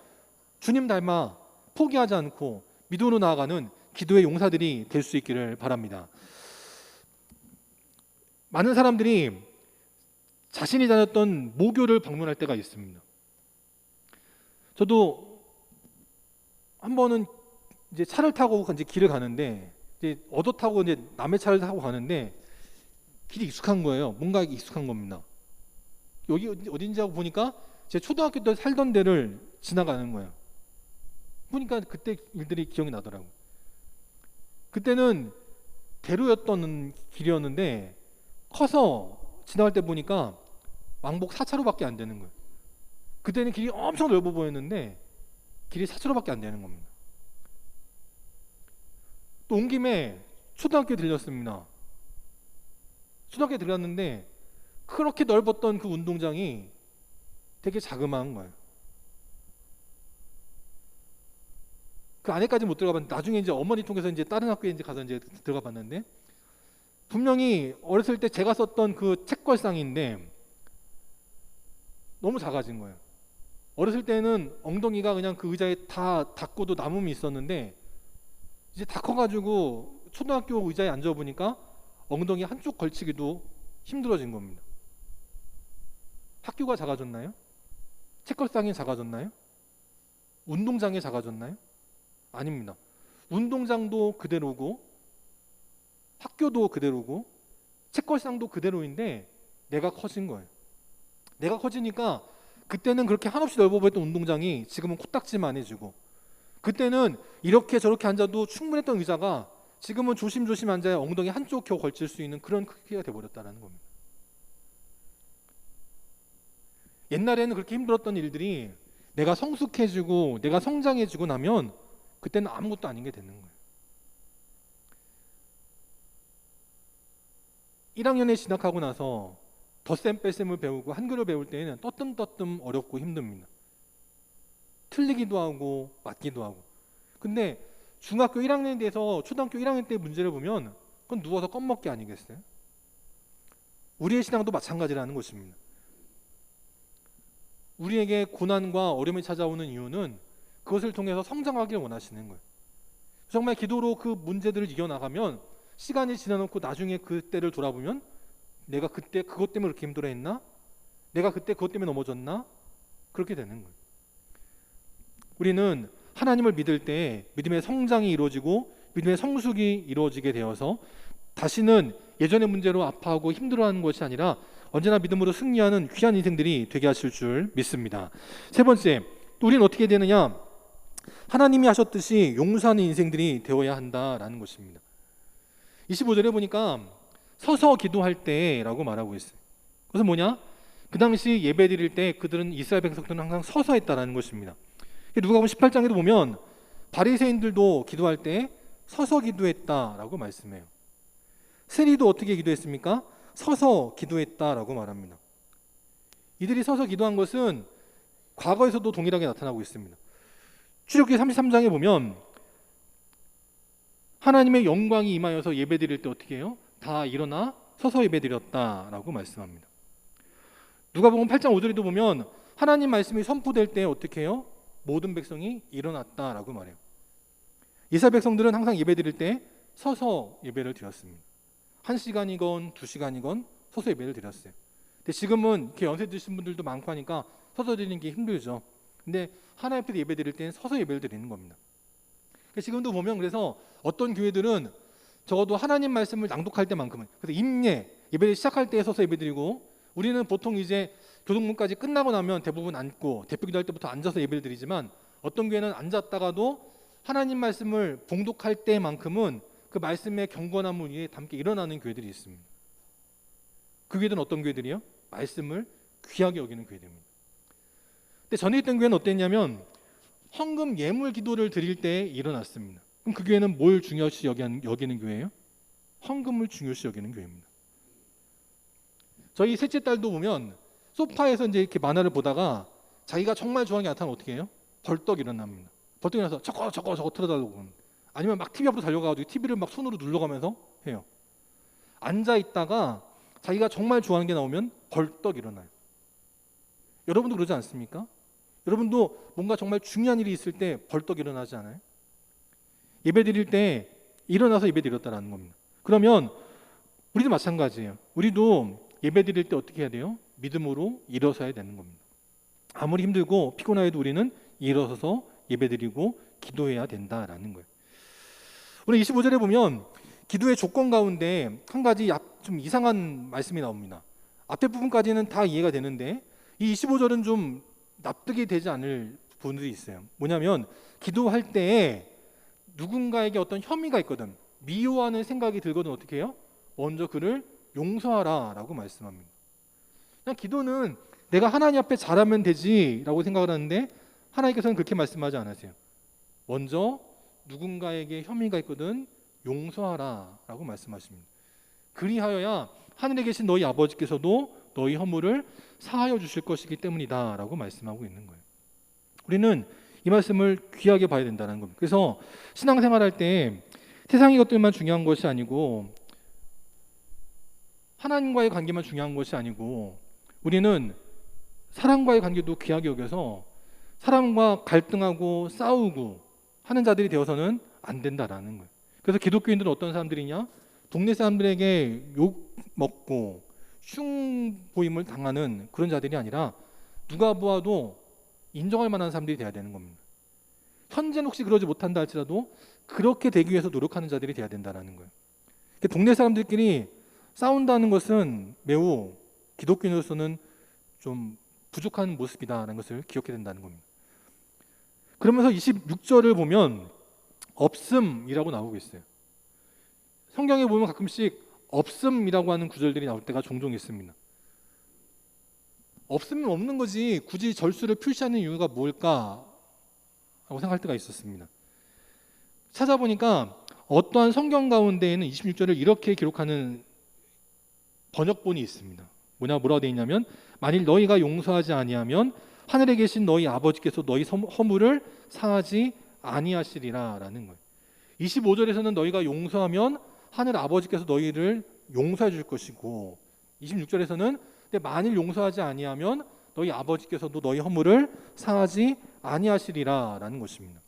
주님 닮아 포기하지 않고 믿음으로 나아가는 기도의 용사들이 될 수 있기를 바랍니다. 많은 사람들이 자신이 다녔던 모교를 방문할 때가 있습니다. 저도 한 번은 이제 차를 타고 이제 길을 가는데, 이제 얻어 타고 이제 남의 차를 타고 가는데 길이 익숙한 거예요. 뭔가 익숙한 겁니다. 여기 어딘지 하고 보니까 제 초등학교 때 살던 데를 지나가는 거예요. 보니까 그때 일들이 기억이 나더라고요. 그때는 대로였던 길이었는데 커서 지나갈 때 보니까 왕복 4차로밖에 안 되는 거예요. 그때는 길이 엄청 넓어 보였는데 길이 4차로밖에 안 되는 겁니다. 또 온 김에 초등학교에 들렸습니다. 초등학교에 들렸는데 그렇게 넓었던 그 운동장이 되게 자그마한 거예요. 그 안에까지 못 들어가 봤는데 나중에 이제 어머니 통해서 이제 다른 학교에 이제 가서 이제 들어가 봤는데, 분명히 어렸을 때 제가 썼던 그 책걸상인데 너무 작아진 거예요. 어렸을 때는 엉덩이가 그냥 그 의자에 다 닿고도 남음이 있었는데 이제 다 커가지고 초등학교 의자에 앉아보니까 엉덩이 한쪽 걸치기도 힘들어진 겁니다. 학교가 작아졌나요? 책걸상이 작아졌나요? 운동장이 작아졌나요? 아닙니다. 운동장도 그대로고 학교도 그대로고 책걸상도 그대로인데 내가 커진 거예요. 내가 커지니까 그때는 그렇게 한없이 넓어 보였던 운동장이 지금은 코딱지만해지고, 그때는 이렇게 저렇게 앉아도 충분했던 의자가 지금은 조심조심 앉아야 엉덩이 한쪽 겨우 걸칠 수 있는 그런 크기가 돼버렸다는 겁니다. 옛날에는 그렇게 힘들었던 일들이 내가 성숙해지고 내가 성장해지고 나면 그때는 아무것도 아닌 게 되는 거예요. 1학년에 진학하고 나서 덧셈 뺄셈을 배우고 한글을 배울 때에는 떠뜸떠뜸 어렵고 힘듭니다. 틀리기도 하고 맞기도 하고. 근데 중학교 1학년에 대해서 초등학교 1학년 때 문제를 보면 그건 누워서 껌먹기 아니겠어요? 우리의 신앙도 마찬가지라는 것입니다. 우리에게 고난과 어려움이 찾아오는 이유는 그것을 통해서 성장하기를 원하시는 거예요. 정말 기도로 그 문제들을 이겨나가면 시간이 지나놓고 나중에 그때를 돌아보면 내가 그때 그것 때문에 그렇게 힘들어했나? 내가 그때 그것 때문에 넘어졌나? 그렇게 되는 거예요. 우리는 하나님을 믿을 때 믿음의 성장이 이루어지고 믿음의 성숙이 이루어지게 되어서 다시는 예전의 문제로 아파하고 힘들어하는 것이 아니라 언제나 믿음으로 승리하는 귀한 인생들이 되게 하실 줄 믿습니다. 세 번째, 또 우리는 어떻게 되느냐? 하나님이 하셨듯이 용서하는 인생들이 되어야 한다라는 것입니다. 25절에 보니까 서서 기도할 때라고 말하고 있어요. 그것은 뭐냐? 그 당시 예배 드릴 때 그들은 이스라엘 백성들은 항상 서서 했다라는 것입니다. 누가복음 18장에도 보면 바리새인들도 기도할 때 서서 기도했다라고 말씀해요. 세리도 어떻게 기도했습니까? 서서 기도했다라고 말합니다. 이들이 서서 기도한 것은 과거에서도 동일하게 나타나고 있습니다. 출애굽기 33장에 보면 하나님의 영광이 임하여서 예배드릴 때 어떻게 해요? 다 일어나 서서 예배드렸다라고 말씀합니다. 누가복음 8장 5절에도 보면 하나님 말씀이 선포될 때 어떻게 해요? 모든 백성이 일어났다라고 말해요. 이스라엘 백성들은 항상 예배드릴 때 서서 예배를 드렸습니다. 1시간이건 2시간이건 서서 예배를 드렸어요. 근데 지금은 이렇게 연세 드신 분들도 많고 하니까 서서 드리는 게 힘들죠. 근데 하나님 앞에서 예배 드릴 때는 서서 예배를 드리는 겁니다. 지금도 보면 그래서 어떤 교회들은 적어도 하나님 말씀을 낭독할 때만큼은, 그래서 임례 예배를 시작할 때 서서 예배 드리고, 우리는 보통 이제 교동문까지 끝나고 나면 대부분 앉고 대표 기도할 때부터 앉아서 예배를 드리지만 어떤 교회는 앉았다가도 하나님 말씀을 봉독할 때만큼은 그 말씀의 경건함을 위해 함께 일어나는 교회들이 있습니다. 그 교회들은 어떤 교회들이요? 말씀을 귀하게 여기는 교회들입니다. 근데 전에 있던 교회는 어땠냐면 헌금 예물 기도를 드릴 때 일어났습니다. 그럼 그 교회는 뭘 중요시 여기는 교회예요? 헌금을 중요시 여기는 교회입니다. 저희 셋째 딸도 보면 소파에서 이제 이렇게 만화를 보다가 자기가 정말 좋아하는 게 나타나면 어떻게 해요? 벌떡 일어납니다. 벌떡 일어나서 저거 틀어달라고. 아니면 막 TV 앞으로 달려가가지고 TV를 막 손으로 눌러가면서 해요. 앉아 있다가 자기가 정말 좋아하는 게 나오면 벌떡 일어나요. 여러분도 그러지 않습니까? 여러분도 뭔가 정말 중요한 일이 있을 때 벌떡 일어나지 않아요? 예배 드릴 때 일어나서 예배 드렸다라는 겁니다. 그러면 우리도 마찬가지예요. 우리도 예배 드릴 때 어떻게 해야 돼요? 믿음으로 일어서야 되는 겁니다. 아무리 힘들고 피곤해도 우리는 일어서서 예배 드리고 기도해야 된다라는 거예요. 오늘 25절에 보면 기도의 조건 가운데 한 가지 좀 이상한 말씀이 나옵니다. 앞에 부분까지는 다 이해가 되는데 이 25절은 좀 납득이 되지 않을 부분들이 있어요. 뭐냐면 기도할 때에 누군가에게 어떤 혐의가 있거든, 미워하는 생각이 들거든 어떻게 해요? 먼저 그를 용서하라라고 말씀합니다. 그냥 기도는 내가 하나님 앞에 잘하면 되지라고 생각을 하는데 하나님께서는 그렇게 말씀하지 않으세요. 먼저 누군가에게 혐의가 있거든 용서하라라고 말씀하십니다. 그리하여야 하늘에 계신 너희 아버지께서도 너희 허물을 사하여 주실 것이기 때문이다라고 말씀하고 있는 거예요. 우리는 이 말씀을 귀하게 봐야 된다는 겁니다. 그래서 신앙생활할 때 세상의 것들만 중요한 것이 아니고 하나님과의 관계만 중요한 것이 아니고 우리는 사람과의 관계도 귀하게 여겨서 사람과 갈등하고 싸우고 하는 자들이 되어서는 안 된다라는 거예요. 그래서 기독교인들은 어떤 사람들이냐? 동네 사람들에게 욕 먹고 흉 보임을 당하는 그런 자들이 아니라 누가 보아도 인정할 만한 사람들이 돼야 되는 겁니다. 현재는 혹시 그러지 못한다 할지라도 그렇게 되기 위해서 노력하는 자들이 돼야 된다는 거예요. 동네 사람들끼리 싸운다는 것은 매우 기독교인으로서는 좀 부족한 모습이다라는 것을 기억해야 된다는 겁니다. 그러면서 26절을 보면 없음이라고 나오고 있어요. 성경에 보면 가끔씩 없음이라고 하는 구절들이 나올 때가 종종 있습니다. 없으면 없는 거지 굳이 절수를 표시하는 이유가 뭘까 하고 생각할 때가 있었습니다. 찾아보니까 어떠한 성경 가운데에는 26절을 이렇게 기록하는 번역본이 있습니다. 뭐라고 되어 있냐면 만일 너희가 용서하지 아니하면 하늘에 계신 너희 아버지께서 너희 허물을 사하지 아니하시리라 라는 거예요. 25절에서는 너희가 용서하면 하늘 아버지께서 너희를 용서해 줄 것이고 26절에서는 만일 용서하지 아니하면 너희 아버지께서도 너희 허물을 사하지 아니하시리라 라는 것입니다.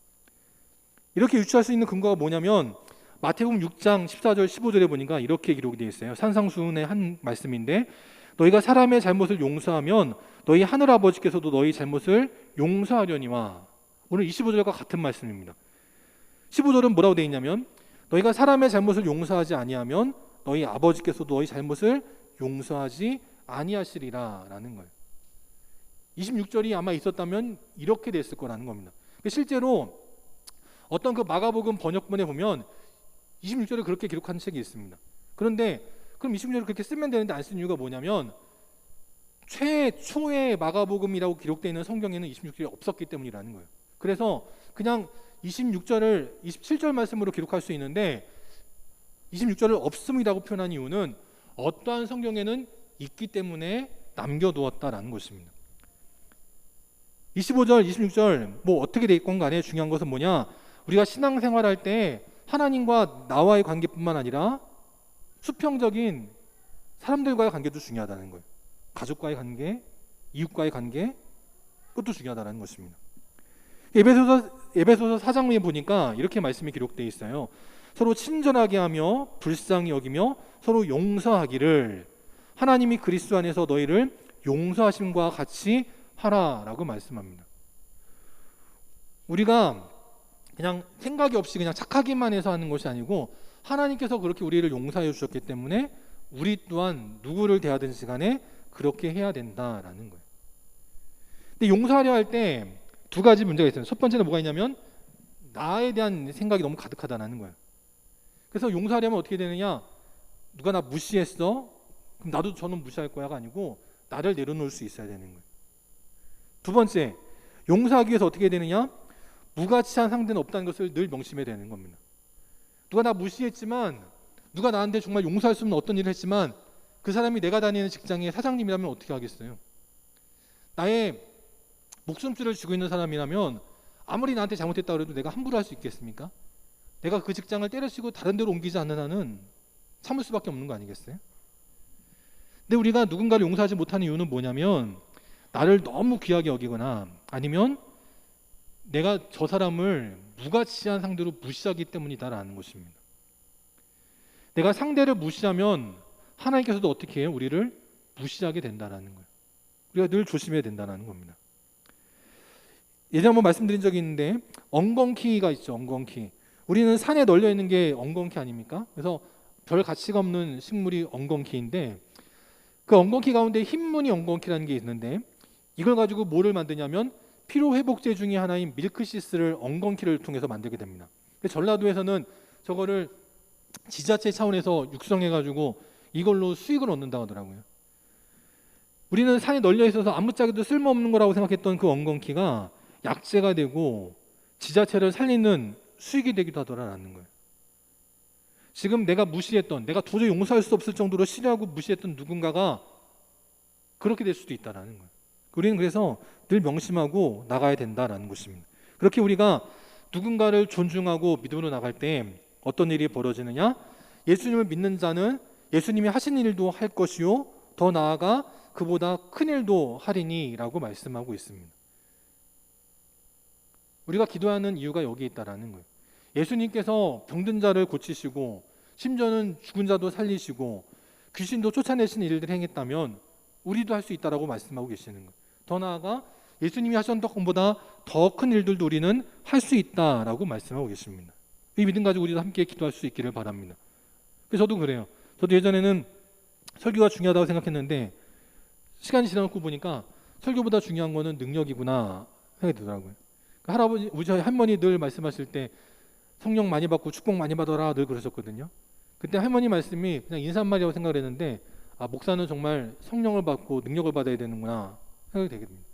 이렇게 유추할 수 있는 근거가 뭐냐면 마태복음 6장 14절 15절에 보니까 이렇게 기록이 되어 있어요. 산상수훈의 한 말씀인데 너희가 사람의 잘못을 용서하면 너희 하늘 아버지께서도 너희 잘못을 용서하려니와. 오늘 25절과 같은 말씀입니다. 15절은 뭐라고 되어 있냐면 너희가 사람의 잘못을 용서하지 아니하면 너희 아버지께서도 너희 잘못을 용서하지 아니하시리라 라는 거예요. 26절이 아마 있었다면 이렇게 됐을 거라는 겁니다. 실제로 어떤 그 마가복음 번역본에 보면 26절을 그렇게 기록한 책이 있습니다. 그런데 그럼 26절을 그렇게 쓰면 되는데 안 쓴 이유가 뭐냐면 최초의 마가복음이라고 기록되어 있는 성경에는 26절이 없었기 때문이라는 거예요. 그래서 그냥 26절을 27절 말씀으로 기록할 수 있는데 26절을 없음이라고 표현한 이유는 어떠한 성경에는 있기 때문에 남겨두었다라는 것입니다. 25절, 26절 뭐 어떻게 돼 있건 간에 중요한 것은 뭐냐? 우리가 신앙생활할 때 하나님과 나와의 관계뿐만 아니라 수평적인 사람들과의 관계도 중요하다는 거예요. 가족과의 관계, 이웃과의 관계, 그것도 중요하다는 것입니다. 에베소서 4장에 보니까 이렇게 말씀이 기록되어 있어요. 서로 친절하게 하며 불쌍히 여기며 서로 용서하기를 하나님이 그리스도 안에서 너희를 용서하심과 같이 하라라고 말씀합니다. 우리가 그냥 생각이 없이 그냥 착하기만 해서 하는 것이 아니고 하나님께서 그렇게 우리를 용서해 주셨기 때문에 우리 또한 누구를 대하든지 간에 그렇게 해야 된다라는 거예요. 근데 용서하려 할 때 두 가지 문제가 있어요. 첫 번째는 뭐가 있냐면 나에 대한 생각이 너무 가득하다는 거예요. 그래서 용서하려면 어떻게 되느냐? 누가 나 무시했어? 그럼 나도 저는 무시할 거야가 아니고 나를 내려놓을 수 있어야 되는 거예요. 두 번째, 용서하기 위해서 어떻게 되느냐? 무가치한 상대는 없다는 것을 늘 명심해야 되는 겁니다. 누가 나 무시했지만 누가 나한테 정말 용서할 수 없는 어떤 일을 했지만 그 사람이 내가 다니는 직장의 사장님이라면 어떻게 하겠어요? 나의 목숨줄을 쥐고 있는 사람이라면 아무리 나한테 잘못했다고 해도 내가 함부로 할 수 있겠습니까? 내가 그 직장을 때려치고 다른 데로 옮기지 않는 한은 참을 수밖에 없는 거 아니겠어요? 근데 우리가 누군가를 용서하지 못하는 이유는 뭐냐면 나를 너무 귀하게 여기거나 아니면 내가 저 사람을 무가치한 상대로 무시하기 때문이다라는 것입니다. 내가 상대를 무시하면 하나님께서도 어떻게 해요? 우리를 무시하게 된다라는 거예요. 우리가 늘 조심해야 된다는 겁니다. 예전에 한번 말씀드린 적이 있는데 엉겅퀴가 있죠. 엉겅퀴. 우리는 산에 널려 있는 게 엉겅퀴 아닙니까? 그래서 별 가치가 없는 식물이 엉겅퀴인데 그 엉겅퀴 가운데 흰무늬 엉겅퀴라는 게 있는데 이걸 가지고 뭐를 만드냐면 피로회복제 중에 하나인 밀크시스를 엉겅퀴를 통해서 만들게 됩니다. 전라도에서는 저거를 지자체 차원에서 육성해가지고 이걸로 수익을 얻는다고 하더라고요. 우리는 산에 널려 있어서 아무짝에도 쓸모없는 거라고 생각했던 그 엉겅퀴가 약재가 되고 지자체를 살리는 수익이 되기도 하더라라는 거예요. 지금 내가 무시했던, 내가 도저히 용서할 수 없을 정도로 싫어하고 무시했던 누군가가 그렇게 될 수도 있다라는 거예요. 우리는 그래서 늘 명심하고 나가야 된다라는 것입니다. 그렇게 우리가 누군가를 존중하고 믿음으로 나갈 때 어떤 일이 벌어지느냐? 예수님을 믿는 자는 예수님이 하신 일도 할 것이요 더 나아가 그보다 큰 일도 하리니 라고 말씀하고 있습니다. 우리가 기도하는 이유가 여기 있다라는 거예요. 예수님께서 병든 자를 고치시고 심지어는 죽은 자도 살리시고 귀신도 쫓아내시는 일들을 행했다면 우리도 할 수 있다라고 말씀하고 계시는 거예요. 더 나아가 예수님이 하셨던 것보다 더 큰 일들도 우리는 할 수 있다라고 말씀하고 계십니다. 이 믿음 가지고 우리도 함께 기도할 수 있기를 바랍니다. 그래서 저도 그래요. 저도 예전에는 설교가 중요하다고 생각했는데 시간이 지나고 보니까 설교보다 중요한 거는 능력이구나 생각이 들더라고요. 할아버지, 우리 저희 할머니 늘 말씀하실 때 성령 많이 받고 축복 많이 받아라 늘 그러셨거든요. 그때 할머니 말씀이 그냥 인사말이라고 생각을 했는데 목사는 정말 성령을 받고 능력을 받아야 되는구나 생각이 되게 됩니다.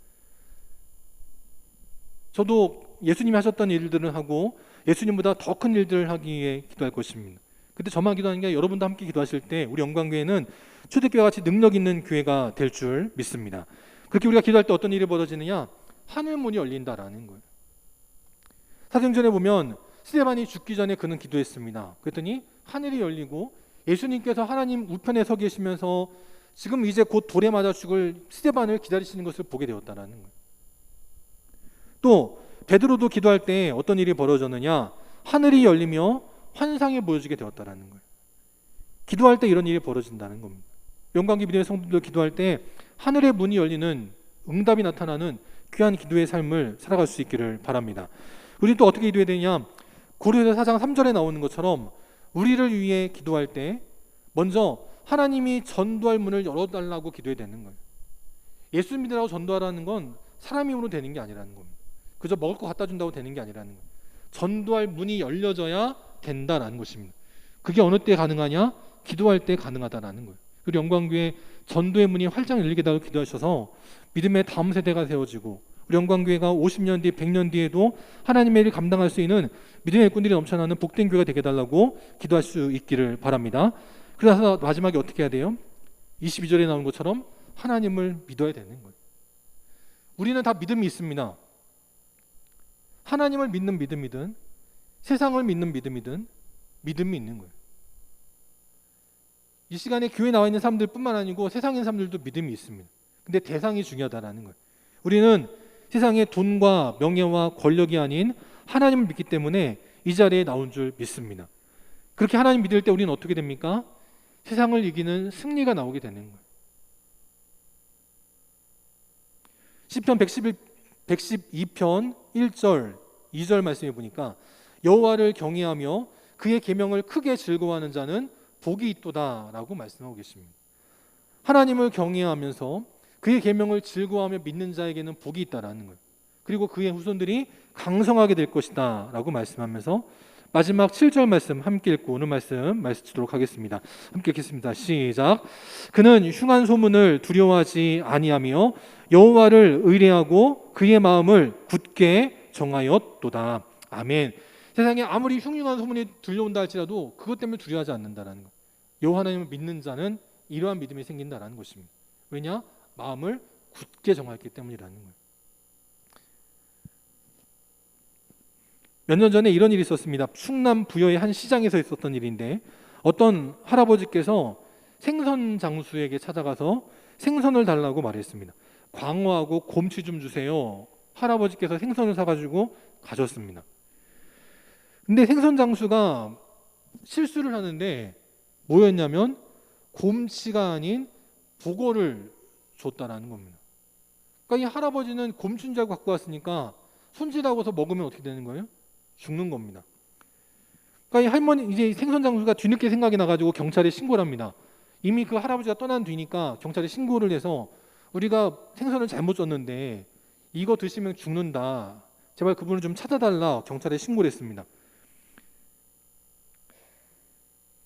저도 예수님이 하셨던 일들을 하고 예수님보다 더 큰 일들을 하기 위해 기도할 것입니다. 근데 저만 기도하는 게 여러분도 함께 기도하실 때 우리 영광교회는 초대교회와 같이 능력 있는 교회가 될 줄 믿습니다. 그렇게 우리가 기도할 때 어떤 일이 벌어지느냐? 하늘 문이 열린다라는 거예요. 사도행전에 보면 스데반이 죽기 전에 그는 기도했습니다. 그랬더니 하늘이 열리고 예수님께서 하나님 우편에 서 계시면서 지금 이제 곧 돌에 맞아 죽을 스데반을 기다리시는 것을 보게 되었다라는 거예요. 또 베드로도 기도할 때 어떤 일이 벌어졌느냐? 하늘이 열리며 환상이 보여지게 되었다라는 거예요. 기도할 때 이런 일이 벌어진다는 겁니다. 영광기 믿음의 성도들 기도할 때 하늘의 문이 열리는 응답이 나타나는 귀한 기도의 삶을 살아갈 수 있기를 바랍니다. 우리 또 어떻게 기도해야 되냐? 고린도서 4장 3절에 나오는 것처럼 우리를 위해 기도할 때 먼저 하나님이 전도할 문을 열어달라고 기도해야 되는 거예요. 예수 믿으라고 전도하라는 건 사람 힘으로 되는 게 아니라는 겁니다. 그저 먹을 거 갖다 준다고 되는 게 아니라는 거예요. 전도할 문이 열려져야 된다라는 것입니다. 그게 어느 때 가능하냐? 기도할 때 가능하다라는 거예요. 그리고 영광교회 전도의 문이 활짝 열리게 달라고 기도하셔서 믿음의 다음 세대가 세워지고 우리 영광교회가 50년 뒤, 100년 뒤에도 하나님의 일을 감당할 수 있는 믿음의 일꾼들이 넘쳐나는 복된 교회가 되게 달라고 기도할 수 있기를 바랍니다. 그래서 마지막에 어떻게 해야 돼요? 22절에 나오는 것처럼 하나님을 믿어야 되는 거예요. 우리는 다 믿음이 있습니다. 하나님을 믿는 믿음이든 세상을 믿는 믿음이든 믿음이 있는 거예요. 이 시간에 교회에 나와 있는 사람들 뿐만 아니고 세상에 있는 사람들도 믿음이 있습니다. 근데 대상이 중요하다는 거예요. 우리는 세상의 돈과 명예와 권력이 아닌 하나님을 믿기 때문에 이 자리에 나온 줄 믿습니다. 그렇게 하나님 믿을 때 우리는 어떻게 됩니까? 세상을 이기는 승리가 나오게 되는 거예요. 시편 112편 1절 2절 말씀해 보니까 여호와를 경외하며 그의 계명을 크게 즐거워하는 자는 복이 있도다라고 말씀하고 계십니다. 하나님을 경외하면서 그의 계명을 즐거워하며 믿는 자에게는 복이 있다라는 거예요. 그리고 그의 후손들이 강성하게 될 것이다 라고 말씀하면서 마지막 7절 말씀 함께 읽고 오늘 말씀 말씀드리도록 하겠습니다. 함께 읽겠습니다. 시작. 그는 흉한 소문을 두려워하지 아니하며 여호와를 의뢰하고 그의 마음을 굳게 정하였도다. 아멘. 세상에 아무리 흉흉한 소문이 들려온다 할지라도 그것 때문에 두려워하지 않는다라는 것. 여호와 하나님을 믿는 자는 이러한 믿음이 생긴다라는 것입니다. 왜냐? 마음을 굳게 정하였기 때문이라는 거예요. 몇 년 전에 이런 일이 있었습니다. 충남 부여의 한 시장에서 있었던 일인데 어떤 할아버지께서 생선 장수에게 찾아가서 생선을 달라고 말했습니다. 광어하고 곰치 좀 주세요. 할아버지께서 생선을 사가지고 가셨습니다. 근데 생선 장수가 실수를 하는데 뭐였냐면 곰치가 아닌 북어를 줬다라는 겁니다. 그러니까 이 할아버지는 곰치인 줄 알고 갖고 왔으니까 손질하고서 먹으면 어떻게 되는 거예요? 죽는 겁니다. 그러니까 이 할머니 이제 생선 장수가 뒤늦게 생각이 나가지고 경찰에 신고를 합니다. 이미 그 할아버지가 떠난 뒤니까 경찰에 신고를 해서 우리가 생선을 잘못 줬는데 이거 드시면 죽는다. 제발 그분을 좀 찾아달라 경찰에 신고를 했습니다.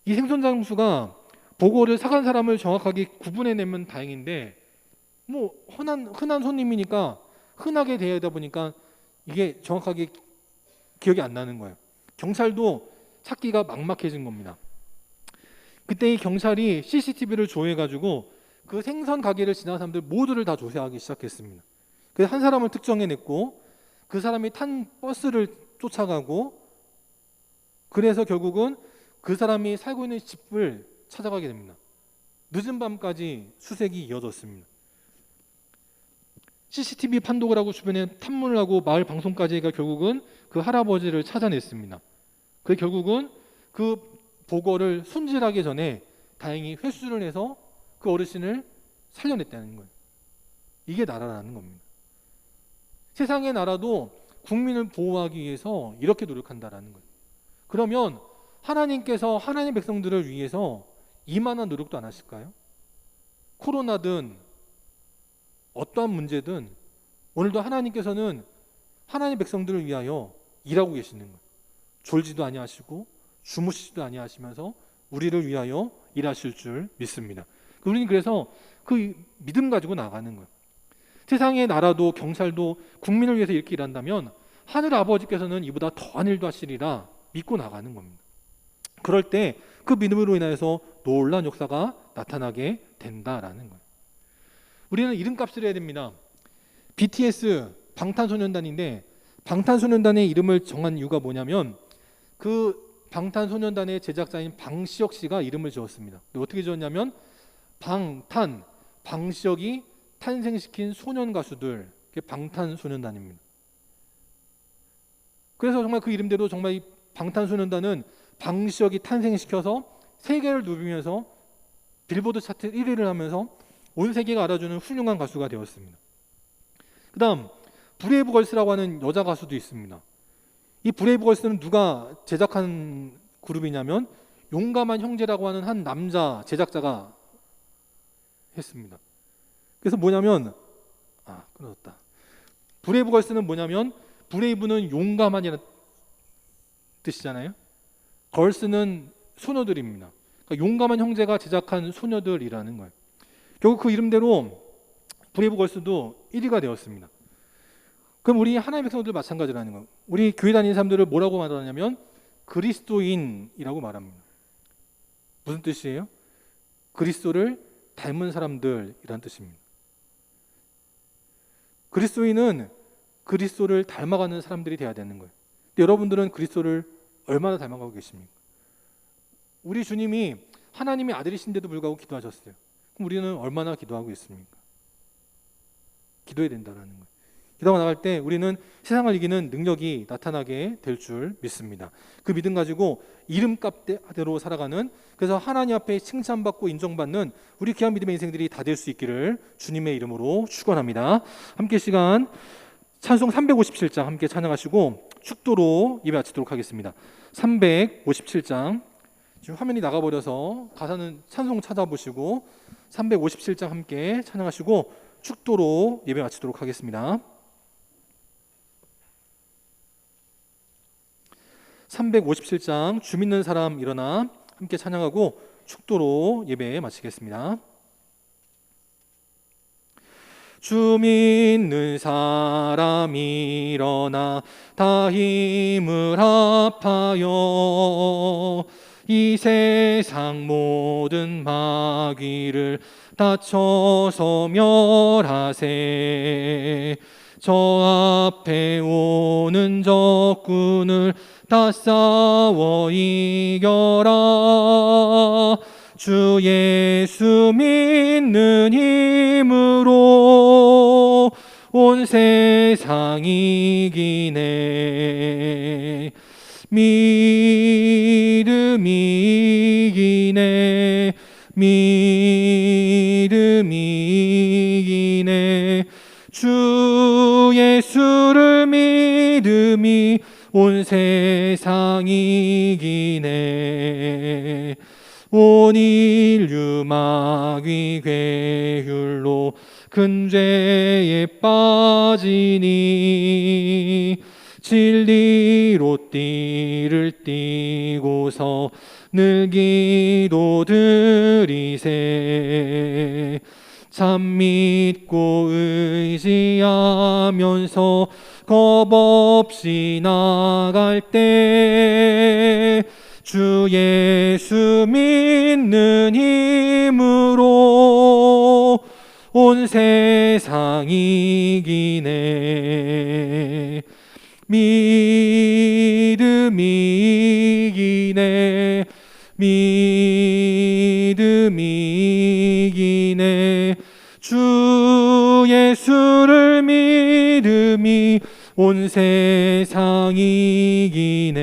이 생선 장수가 보고를 사간 사람을 정확하게 구분해내면 다행인데 뭐 흔한 손님이니까 흔하게 대하다 보니까 이게 정확하게 기억이 안 나는 거예요. 경찰도 찾기가 막막해진 겁니다. 그때 이 경찰이 CCTV를 조회해가지고 그 생선 가게를 지나간 사람들 모두를 다 조사하기 시작했습니다. 그래서 한 사람을 특정해냈고 그 사람이 탄 버스를 쫓아가고 그래서 결국은 그 사람이 살고 있는 집을 찾아가게 됩니다. 늦은 밤까지 수색이 이어졌습니다. CCTV 판독을 하고 주변에 탐문을 하고 마을 방송까지 해가 결국은 그 할아버지를 찾아냈습니다. 그 결국은 그 보고를 손질하기 전에 다행히 회수를 해서 그 어르신을 살려냈다는 거예요. 이게 나라라는 겁니다. 세상의 나라도 국민을 보호하기 위해서 이렇게 노력한다라는 거예요. 그러면 하나님께서 하나님 백성들을 위해서 이만한 노력도 안 하실까요? 코로나든 어떠한 문제든 오늘도 하나님께서는 하나님 백성들을 위하여 일하고 계시는 거예요. 졸지도 아니하시고 주무시지도 아니하시면서 우리를 위하여 일하실 줄 믿습니다. 우리는 그래서 그 믿음 가지고 나가는 거예요. 세상의 나라도 경찰도 국민을 위해서 이렇게 일한다면 하늘 아버지께서는 이보다 더한 일도 하시리라 믿고 나가는 겁니다. 그럴 때 그 믿음으로 인해서 놀라운 역사가 나타나게 된다라는 거예요. 우리는 이름값을 해야 됩니다. BTS 방탄소년단인데 방탄소년단의 이름을 정한 이유가 뭐냐면 그 방탄소년단의 제작자인 방시혁 씨가 이름을 지었습니다. 어떻게 지었냐면 방시혁이 탄생시킨 소년 가수들, 그게 방탄소년단입니다. 그래서 정말 그 이름대로 정말 이 방탄소년단은 방시혁이 탄생시켜서 세계를 누비면서 빌보드 차트 1위를 하면서 온 세계가 알아주는 훌륭한 가수가 되었습니다. 그 다음 브레이브걸스라고 하는 여자 가수도 있습니다. 이 브레이브걸스는 누가 제작한 그룹이냐면 용감한 형제라고 하는 한 남자 제작자가 했습니다. 그래서 뭐냐면 끊어졌다. 브레이브걸스는 뭐냐면 브레이브는 용감한이라는 뜻이잖아요. 걸스는 소녀들입니다. 그러니까 용감한 형제가 제작한 소녀들이라는 거예요. 결국 그 이름대로 브레이브걸스도 1위가 되었습니다. 그럼 우리 하나님의 백성들 마찬가지라는 거예요. 우리 교회 다니는 사람들을 뭐라고 말하냐면 그리스도인이라고 말합니다. 무슨 뜻이에요? 그리스도를 닮은 사람들이라는 뜻입니다. 그리스도인은 그리스도를 닮아가는 사람들이 되어야 되는 거예요. 근데 여러분들은 그리스도를 얼마나 닮아가고 계십니까? 우리 주님이 하나님의 아들이신데도 불구하고 기도하셨어요. 그럼 우리는 얼마나 기도하고 있습니까? 기도해야 된다는 거예요. 기도가 나갈 때 우리는 세상을 이기는 능력이 나타나게 될 줄 믿습니다. 그 믿음 가지고 이름값대로 살아가는, 그래서 하나님 앞에 칭찬받고 인정받는 우리 귀한 믿음의 인생들이 다 될 수 있기를 주님의 이름으로 축원합니다. 함께 시간 찬송 357장 함께 찬양하시고 축도로 예배 마치도록 하겠습니다. 357장 지금 화면이 나가버려서 가사는 찬송 찾아보시고 357장 함께 찬양하시고 축도로 예배 마치도록 하겠습니다. 357장 주 믿는 사람 일어나 함께 찬양하고 축도로 예배 마치겠습니다. 주 믿는 사람 일어나 다 힘을 합하여 이 세상 모든 마귀를 다쳐서 멸하세. 저 앞에 오는 적군을 다 싸워 이겨라. 주 예수 믿는 힘으로 온 세상 이기네. 믿음이 이기네. 믿음이 이기네. 주 예수를 믿음이 온 세상 이기네. 온 인류 마귀 괴율로 큰 죄에 빠지니 진리로 띠를 띠고서 늘 기도드리세. 참 믿고 의지하면서 겁없이 나갈 때 주 예수 믿는 힘으로 온 세상 이기네. 믿음이 이기네. 믿음이 이기네. 주 예수를 믿음이 온 세상 이기네.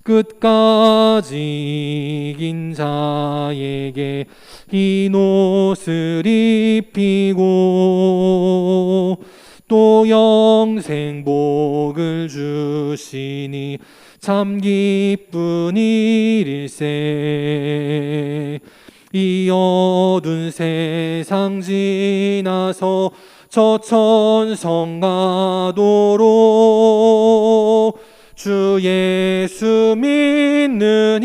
끝까지 이긴 자에게 흰 옷을 입히고 또 영생 복을 주시니 참 기쁜 일일세. 이 어두운 세상 지나서 저 천성 가도록 주 예수 믿는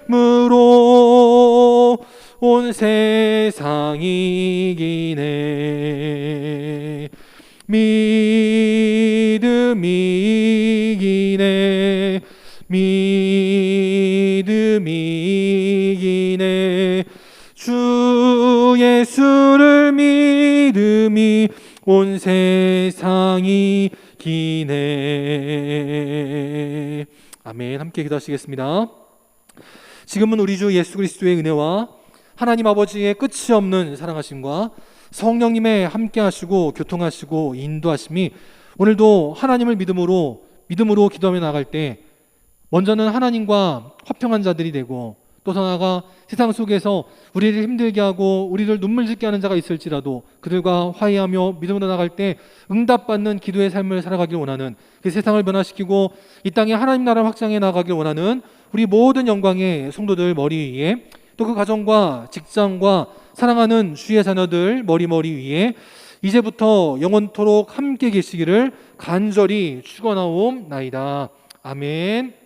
힘으로 온 세상 이기네. 믿음이 이기네. 믿음이 이기네. 주 예수를 믿음이 온 세상이 기네. 아멘. 함께 기도하시겠습니다. 지금은 우리 주 예수 그리스도의 은혜와 하나님 아버지의 끝이 없는 사랑하심과 성령님의 함께 하시고 교통하시고 인도하심이 오늘도 하나님을 믿음으로 기도하며 나갈 때 먼저는 하나님과 화평한 자들이 되고 또 나아가 세상 속에서 우리를 힘들게 하고 우리를 눈물 짓게 하는 자가 있을지라도 그들과 화해하며 믿음으로 나갈 때 응답받는 기도의 삶을 살아가길 원하는, 그 세상을 변화시키고 이 땅에 하나님 나라를 확장해 나가길 원하는 우리 모든 영광의 성도들 머리 위에, 또 그 가정과 직장과 사랑하는 주의 자녀들 머리 위에 이제부터 영원토록 함께 계시기를 간절히 축원하옵나이다. 아멘.